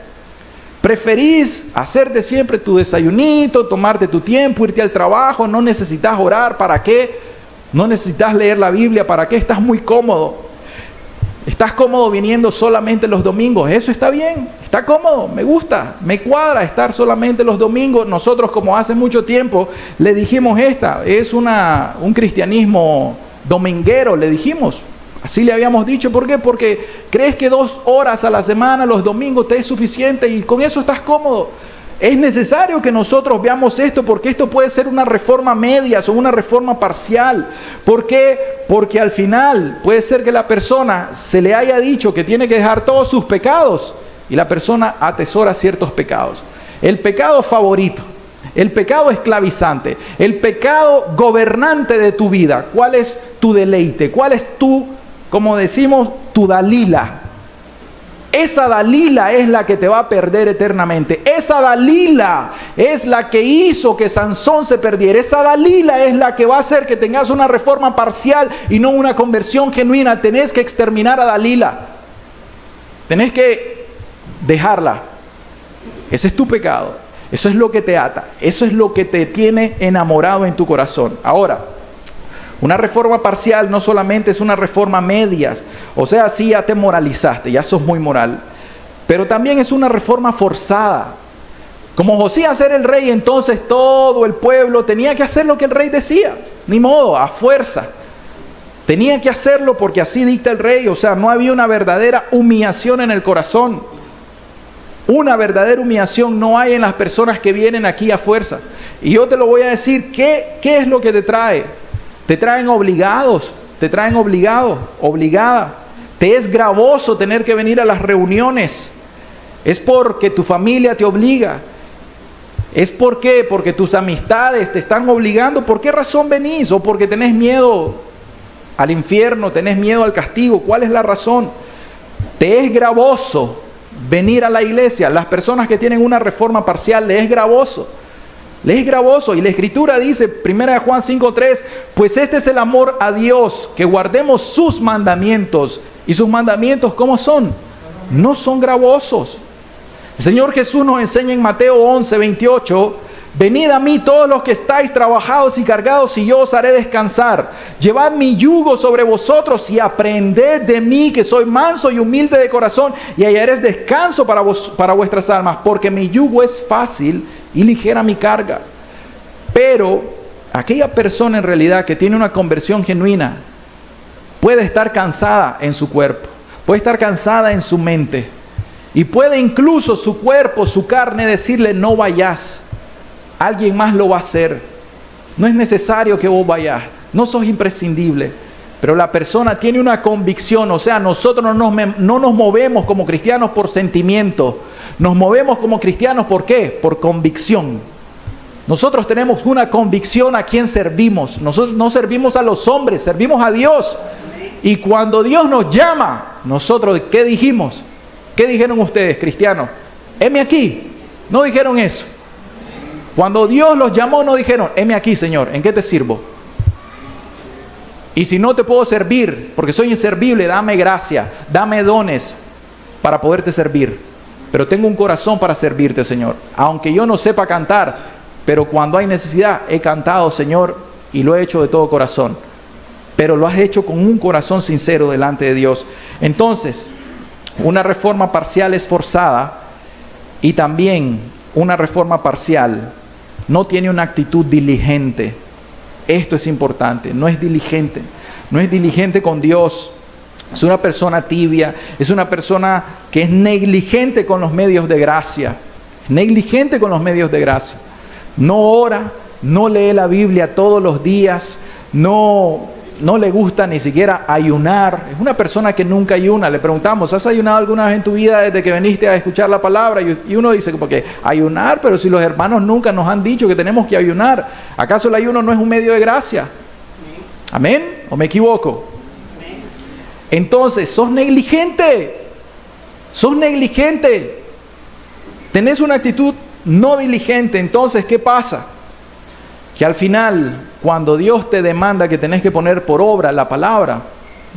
Preferís hacerte siempre tu desayunito, tomarte tu tiempo, irte al trabajo, no necesitas orar, ¿para qué? No necesitas leer la Biblia, ¿para qué? Estás muy cómodo. ¿Estás cómodo viniendo solamente los domingos? Eso está bien, está cómodo, me gusta, me cuadra estar solamente los domingos. Nosotros, como hace mucho tiempo le dijimos es un cristianismo dominguero, le dijimos. Así le habíamos dicho. ¿Por qué? Porque crees que 2 horas a la semana, los domingos, te es suficiente y con eso estás cómodo. Es necesario que nosotros veamos esto, porque esto puede ser una reforma media o una reforma parcial. ¿Por qué? Porque al final puede ser que la persona se le haya dicho que tiene que dejar todos sus pecados y la persona atesora ciertos pecados. El pecado favorito, el pecado esclavizante, el pecado gobernante de tu vida. ¿Cuál es tu deleite? ¿Cuál es tu, como decimos, tu Dalila? Esa Dalila es la que te va a perder eternamente. Esa Dalila es la que hizo que Sansón se perdiera. Esa Dalila es la que va a hacer que tengas una reforma parcial y no una conversión genuina. Tenés que exterminar a Dalila. Tenés que dejarla. Ese es tu pecado. Eso es lo que te ata. Eso es lo que te tiene enamorado en tu corazón. Ahora, una reforma parcial no solamente es una reforma medias, o sea, sí ya te moralizaste, ya sos muy moral, pero también es una reforma forzada. Como Josías era el rey, entonces todo el pueblo tenía que hacer lo que el rey decía, ni modo, a fuerza. Tenía que hacerlo porque así dicta el rey, o sea, no había una verdadera humillación en el corazón. Una verdadera humillación no hay en las personas que vienen aquí a fuerza. Y yo te lo voy a decir, ¿qué es lo que te trae? Te traen obligados, obligada. Te es gravoso tener que venir a las reuniones. Es porque tu familia te obliga. ¿Es por qué? Porque tus amistades te están obligando. ¿Por qué razón venís? ¿O porque tenés miedo al infierno, tenés miedo al castigo? ¿Cuál es la razón? Te es gravoso venir a la iglesia. Las personas que tienen una reforma parcial, les es gravoso. Les es gravoso, y la Escritura dice, 1 Juan 5:3, pues este es el amor a Dios, que guardemos sus mandamientos. ¿Y sus mandamientos cómo son? No son gravosos. El Señor Jesús nos enseña en Mateo 11:28, venid a mí todos los que estáis trabajados y cargados, y yo os haré descansar. Llevad mi yugo sobre vosotros y aprended de mí, que soy manso y humilde de corazón, y hallaréis descanso para vuestras almas, porque mi yugo es fácil y ligera mi carga. Pero aquella persona en realidad que tiene una conversión genuina puede estar cansada en su cuerpo, puede estar cansada en su mente, y puede incluso su cuerpo, su carne decirle no vayas. Alguien más lo va a hacer. No es necesario que vos vayas, no sos imprescindible. Pero la persona tiene una convicción, o sea, nosotros no nos movemos como cristianos por sentimiento. Nos movemos como cristianos, ¿por qué? Por convicción. Nosotros tenemos una convicción a quién servimos. Nosotros no servimos a los hombres, servimos a Dios. Y cuando Dios nos llama, nosotros, ¿qué dijimos? ¿Qué dijeron ustedes, cristianos? Heme aquí. No dijeron eso. Cuando Dios los llamó, no dijeron, heme aquí, Señor, ¿en qué te sirvo? Y si no te puedo servir, porque soy inservible, dame gracia, dame dones para poderte servir. Pero tengo un corazón para servirte, Señor. Aunque yo no sepa cantar, pero cuando hay necesidad, he cantado, Señor, y lo he hecho de todo corazón. Pero lo has hecho con un corazón sincero delante de Dios. Entonces, una reforma parcial es forzada, y también una reforma parcial no tiene una actitud diligente. Esto es importante, no es diligente. No es diligente con Dios. Es una persona tibia, es una persona que es negligente con los medios de gracia. Negligente con los medios de gracia. No ora, no lee la Biblia todos los días, no le gusta ni siquiera ayunar. Es una persona que nunca ayuna. Le preguntamos, ¿has ayunado alguna vez en tu vida desde que viniste a escuchar la palabra? Y uno dice, porque ayunar, pero si los hermanos nunca nos han dicho que tenemos que ayunar, ¿acaso el ayuno no es un medio de gracia? ¿Amén? ¿O me equivoco? Entonces, sos negligente. Tenés una actitud no diligente. Entonces, ¿qué pasa? Que al final, cuando Dios te demanda que tenés que poner por obra la palabra,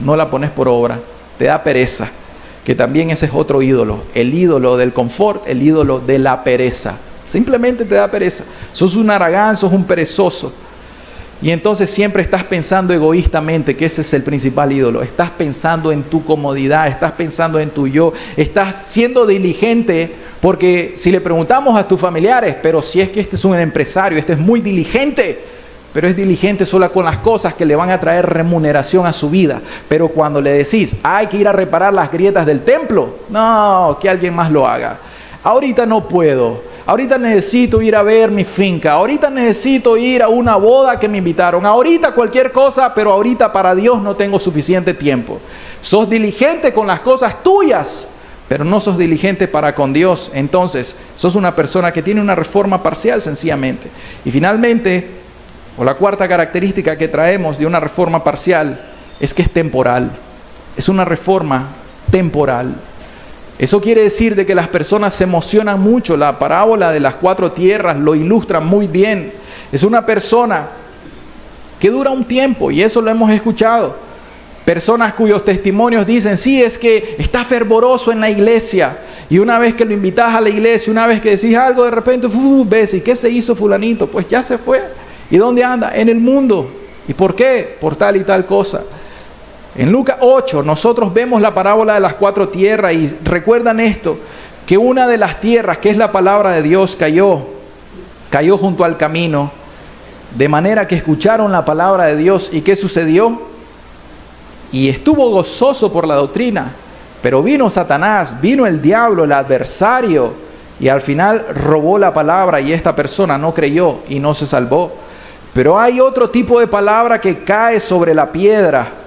no la pones por obra, te da pereza. Que también ese es otro ídolo, el ídolo del confort, el ídolo de la pereza. Simplemente te da pereza. Sos un haragán, sos un perezoso. Y entonces siempre estás pensando egoístamente, que ese es el principal ídolo. Estás pensando en tu comodidad, estás pensando en tu yo, estás siendo diligente, porque si le preguntamos a tus familiares, pero si es que este es un empresario, este es muy diligente, pero es diligente solo con las cosas que le van a traer remuneración a su vida. Pero cuando le decís, hay que ir a reparar las grietas del templo, no, que alguien más lo haga. Ahorita no puedo. Ahorita necesito ir a ver mi finca. Ahorita necesito ir a una boda que me invitaron. Ahorita cualquier cosa, pero ahorita para Dios no tengo suficiente tiempo. Sos diligente con las cosas tuyas, pero no sos diligente para con Dios. Entonces, sos una persona que tiene una reforma parcial sencillamente. Y finalmente, o la cuarta característica que traemos de una reforma parcial es que es temporal. Es una reforma temporal. Eso quiere decir de que las personas se emocionan mucho. La parábola de las 4 tierras lo ilustra muy bien. Es una persona que dura un tiempo, y eso lo hemos escuchado. Personas cuyos testimonios dicen, sí, es que está fervoroso en la iglesia. Y una vez que lo invitas a la iglesia, una vez que decís algo, de repente, ves, ¿y qué se hizo fulanito? Pues ya se fue. ¿Y dónde anda? En el mundo. ¿Y por qué? Por tal y tal cosa. En Lucas 8 nosotros vemos la parábola de las 4 tierras y recuerdan esto, que una de las tierras, que es la palabra de Dios, cayó junto al camino, de manera que escucharon la palabra de Dios. ¿Y qué sucedió? Y estuvo gozoso por la doctrina, pero vino Satanás, vino el diablo, el adversario, y al final robó la palabra, y esta persona no creyó y no se salvó. Pero hay otro tipo de palabra que cae sobre la piedra.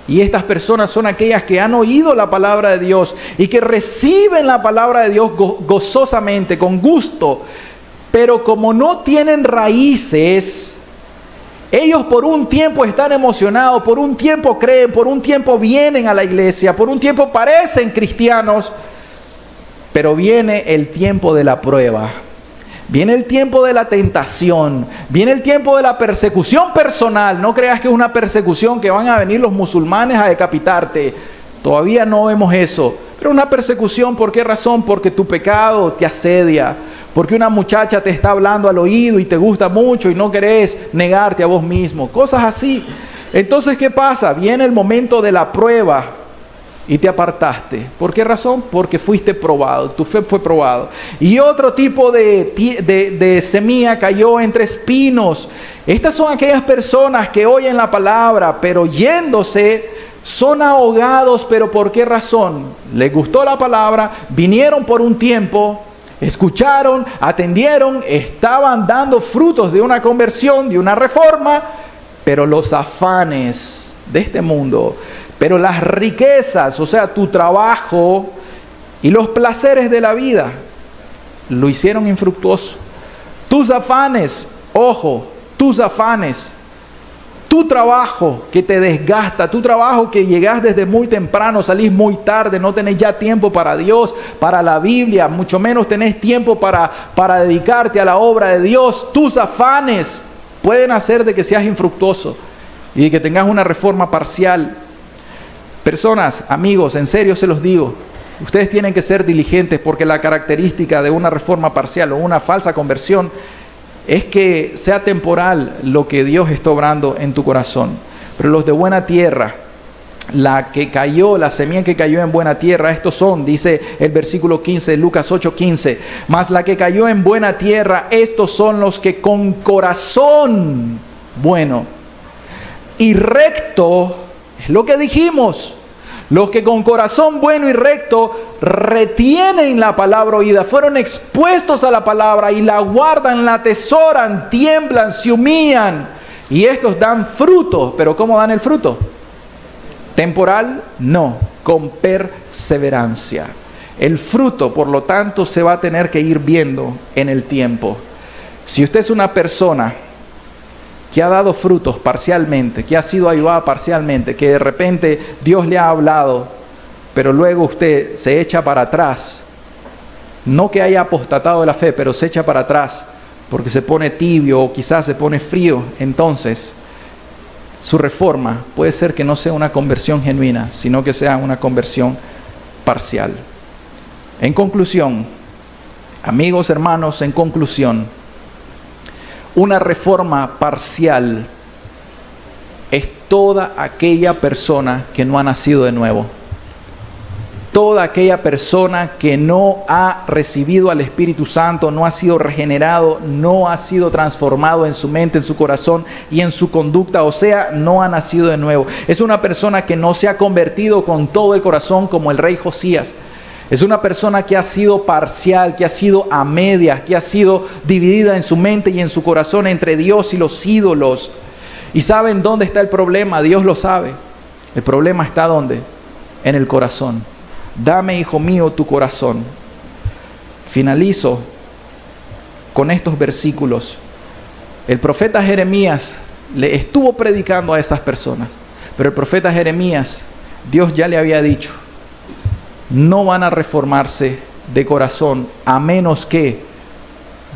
Y estas personas son aquellas que han oído la palabra de Dios y que reciben la palabra de Dios gozosamente, con gusto. Pero como no tienen raíces, ellos por un tiempo están emocionados, por un tiempo creen, por un tiempo vienen a la iglesia, por un tiempo parecen cristianos, pero viene el tiempo de la prueba. Viene el tiempo de la tentación, viene el tiempo de la persecución personal. No creas que es una persecución que van a venir los musulmanes a decapitarte. Todavía no vemos eso. Pero una persecución, ¿por qué razón? Porque tu pecado te asedia. Porque una muchacha te está hablando al oído y te gusta mucho y no querés negarte a vos mismo. Cosas así. Entonces, ¿qué pasa? Viene el momento de la prueba. Y te apartaste. ¿Por qué razón? Porque fuiste probado. Tu fe fue probado. Y otro tipo de semilla cayó entre espinos. Estas son aquellas personas que oyen la palabra, pero yéndose, son ahogados. ¿Pero por qué razón? Les gustó la palabra, vinieron por un tiempo, escucharon, atendieron, estaban dando frutos de una conversión, de una reforma, pero los afanes de este mundo, pero las riquezas, o sea, tu trabajo y los placeres de la vida, lo hicieron infructuoso. Tus afanes, ojo, tus afanes, tu trabajo que te desgasta, tu trabajo que llegás desde muy temprano, salís muy tarde, no tenés ya tiempo para Dios, para la Biblia, mucho menos tenés tiempo para dedicarte a la obra de Dios. Tus afanes pueden hacer de que seas infructuoso y de que tengas una reforma parcial. Personas, amigos, en serio se los digo, ustedes tienen que ser diligentes, porque la característica de una reforma parcial o una falsa conversión es que sea temporal lo que Dios está obrando en tu corazón. Pero los de buena tierra, la semilla que cayó en buena tierra, estos son, dice el versículo 15 de Lucas 8:15, mas la que cayó en buena tierra, estos son los que con corazón bueno y recto, es lo que dijimos, los que con corazón bueno y recto retienen la palabra oída, fueron expuestos a la palabra y la guardan, la atesoran, tiemblan, se humillan, y estos dan fruto. ¿Pero cómo dan el fruto? ¿Temporal? No, con perseverancia. El fruto, por lo tanto, se va a tener que ir viendo en el tiempo. Si usted es una persona que ha dado frutos parcialmente, que ha sido ayudada parcialmente, que de repente Dios le ha hablado, pero luego usted se echa para atrás, no que haya apostatado de la fe, pero se echa para atrás porque se pone tibio o quizás se pone frío, entonces su reforma puede ser que no sea una conversión genuina, sino que sea una conversión parcial. En conclusión, amigos, hermanos, en conclusión, Una reforma parcial es toda aquella persona que no ha nacido de nuevo. Toda aquella persona que no ha recibido al Espíritu Santo, no ha sido regenerado, no ha sido transformado en su mente, en su corazón y en su conducta, o sea, no ha nacido de nuevo. Es una persona que no se ha convertido con todo el corazón como el rey Josías. Es una persona que ha sido parcial, que ha sido a medias, que ha sido dividida en su mente y en su corazón entre Dios y los ídolos. ¿Y saben dónde está el problema? Dios lo sabe. El problema está ¿dónde? En el corazón. Dame, hijo mío, tu corazón. Finalizo con estos versículos. El profeta Jeremías le estuvo predicando a esas personas, pero el profeta Jeremías, Dios ya le había dicho, no van a reformarse de corazón a menos que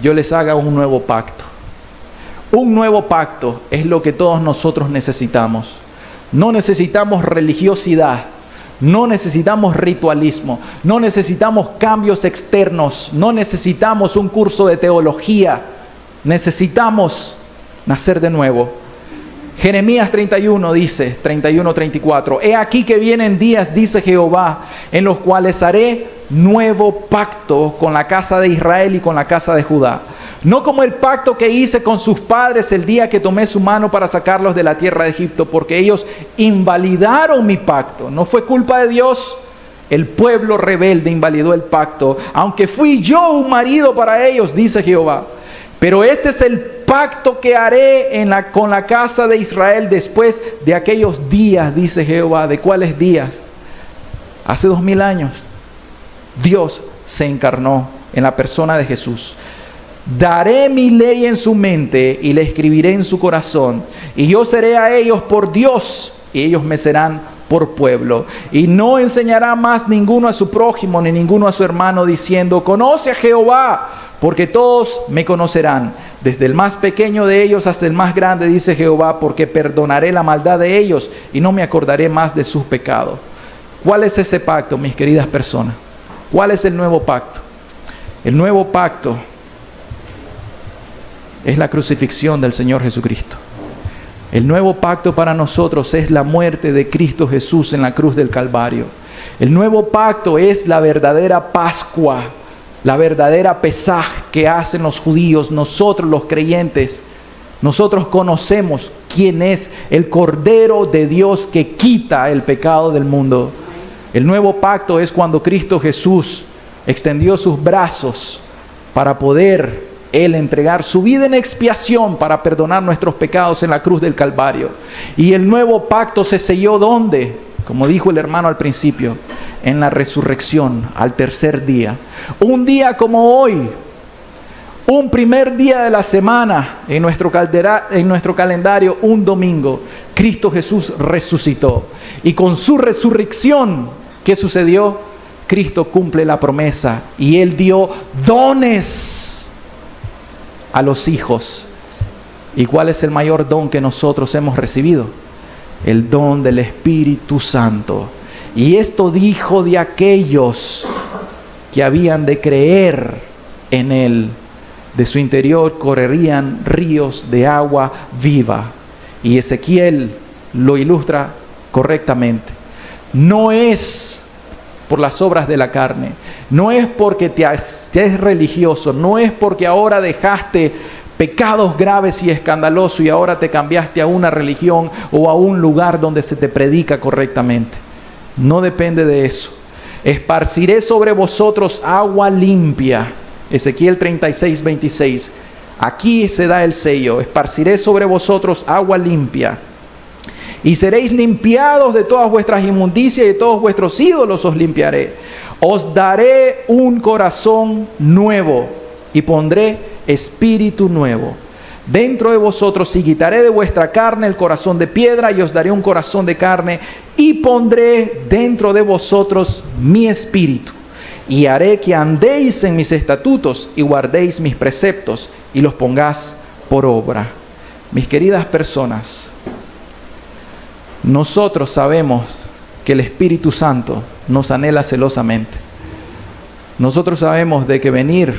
yo les haga un nuevo pacto. Un nuevo pacto es lo que todos nosotros necesitamos. No necesitamos religiosidad. No necesitamos ritualismo, no necesitamos cambios externos, no necesitamos un curso de teología, necesitamos nacer de nuevo. Jeremías 31 dice, 31-34, he aquí que vienen días, dice Jehová, en los cuales haré nuevo pacto con la casa de Israel y con la casa de Judá. No como el pacto que hice con sus padres el día que tomé su mano para sacarlos de la tierra de Egipto, porque ellos invalidaron mi pacto. No fue culpa de Dios. El pueblo rebelde invalidó el pacto, aunque fui yo un marido para ellos, dice Jehová. Pero este es el pacto que haré con la casa de Israel después de aquellos días, dice Jehová. ¿De cuáles días? Hace 2000 años, Dios se encarnó en la persona de Jesús. Daré mi ley en su mente y la escribiré en su corazón. Y yo seré a ellos por Dios y ellos me serán por pueblo. Y no enseñará más ninguno a su prójimo ni ninguno a su hermano diciendo, conoce a Jehová, porque todos me conocerán. Desde el más pequeño de ellos hasta el más grande, dice Jehová, porque perdonaré la maldad de ellos y no me acordaré más de sus pecados. ¿Cuál es ese pacto, mis queridas personas? ¿Cuál es el nuevo pacto? El nuevo pacto es la crucifixión del Señor Jesucristo. El nuevo pacto para nosotros es la muerte de Cristo Jesús en la cruz del Calvario. El nuevo pacto es la verdadera Pascua, la verdadera Pesaj que hacen los judíos. Nosotros los creyentes, nosotros conocemos quién es el Cordero de Dios que quita el pecado del mundo. El nuevo pacto es cuando Cristo Jesús extendió sus brazos para poder Él entregar su vida en expiación para perdonar nuestros pecados en la cruz del Calvario. Y el nuevo pacto se selló ¿dónde? Como dijo el hermano al principio, en la resurrección, al tercer día. Un día como hoy, un primer día de la semana en nuestro calendario, un domingo, Cristo Jesús resucitó. Y con su resurrección, ¿qué sucedió? Cristo cumple la promesa y Él dio dones a los hijos. ¿Y cuál es el mayor don que nosotros hemos recibido? El don del Espíritu Santo. Y esto dijo de aquellos que habían de creer en Él. De su interior correrían ríos de agua viva. Y Ezequiel lo ilustra correctamente. No es por las obras de la carne, no es porque te es religioso, no es porque ahora dejaste pecados graves y escandalosos y ahora te cambiaste a una religión o a un lugar donde se te predica correctamente. No depende de eso. Esparciré sobre vosotros agua limpia. Ezequiel 36:26. Aquí se da el sello. Esparciré sobre vosotros agua limpia. Y seréis limpiados de todas vuestras inmundicias y de todos vuestros ídolos os limpiaré. Os daré un corazón nuevo y pondré espíritu nuevo dentro de vosotros y quitaré de vuestra carne el corazón de piedra y os daré un corazón de carne y pondré dentro de vosotros mi espíritu y haré que andéis en mis estatutos y guardéis mis preceptos y los pongáis por obra. Mis queridas personas, nosotros sabemos que el Espíritu Santo nos anhela celosamente. Nosotros sabemos de que venir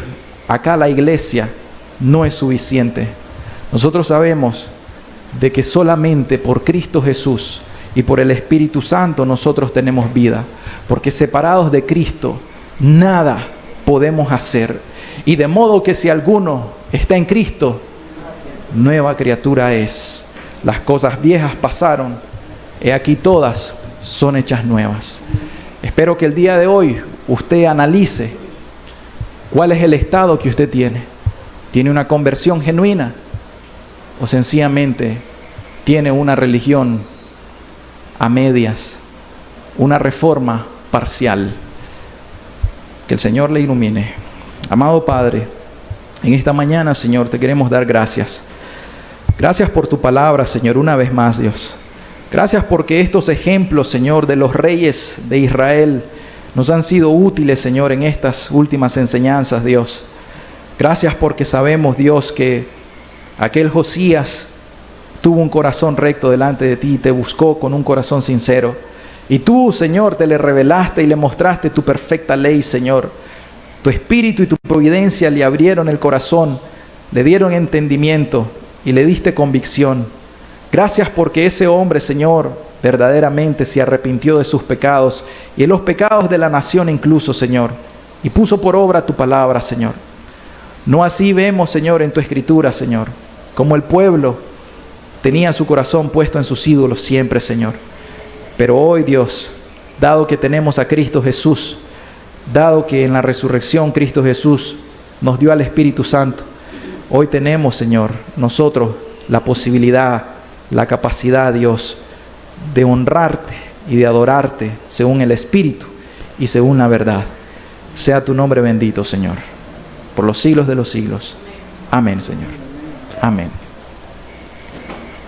acá a la iglesia no es suficiente. Nosotros sabemos de que solamente por Cristo Jesús y por el Espíritu Santo nosotros tenemos vida, porque separados de Cristo nada podemos hacer. Y de modo que si alguno está en Cristo, nueva criatura es. Las cosas viejas pasaron, he aquí todas son hechas nuevas. Espero que el día de hoy usted analice cuál es el estado que usted tiene. ¿Tiene una conversión genuina? ¿O sencillamente tiene una religión a medias, una reforma parcial? Que el Señor le ilumine. Amado Padre, en esta mañana, Señor, te queremos dar gracias. Gracias por tu palabra, Señor, una vez más, Dios. Gracias porque estos ejemplos, Señor, de los reyes de Israel nos han sido útiles, Señor, en estas últimas enseñanzas, Dios. Gracias porque sabemos, Dios, que aquel Josías tuvo un corazón recto delante de ti y te buscó con un corazón sincero. Y tú, Señor, te le revelaste y le mostraste tu perfecta ley, Señor. Tu espíritu y tu providencia le abrieron el corazón, le dieron entendimiento y le diste convicción. Gracias porque ese hombre, Señor, verdaderamente se arrepintió de sus pecados y de los pecados de la nación incluso, Señor, y puso por obra tu palabra, Señor. No así vemos, Señor, en tu escritura, Señor, como el pueblo tenía su corazón puesto en sus ídolos siempre, Señor. Pero hoy, Dios, dado que tenemos a Cristo Jesús, dado que en la resurrección Cristo Jesús nos dio al Espíritu Santo, hoy tenemos, Señor, nosotros la posibilidad, la capacidad, Dios, de honrarte y de adorarte según el Espíritu y según la verdad. Sea tu nombre bendito, Señor, por los siglos de los siglos. Amén, Señor. Amén.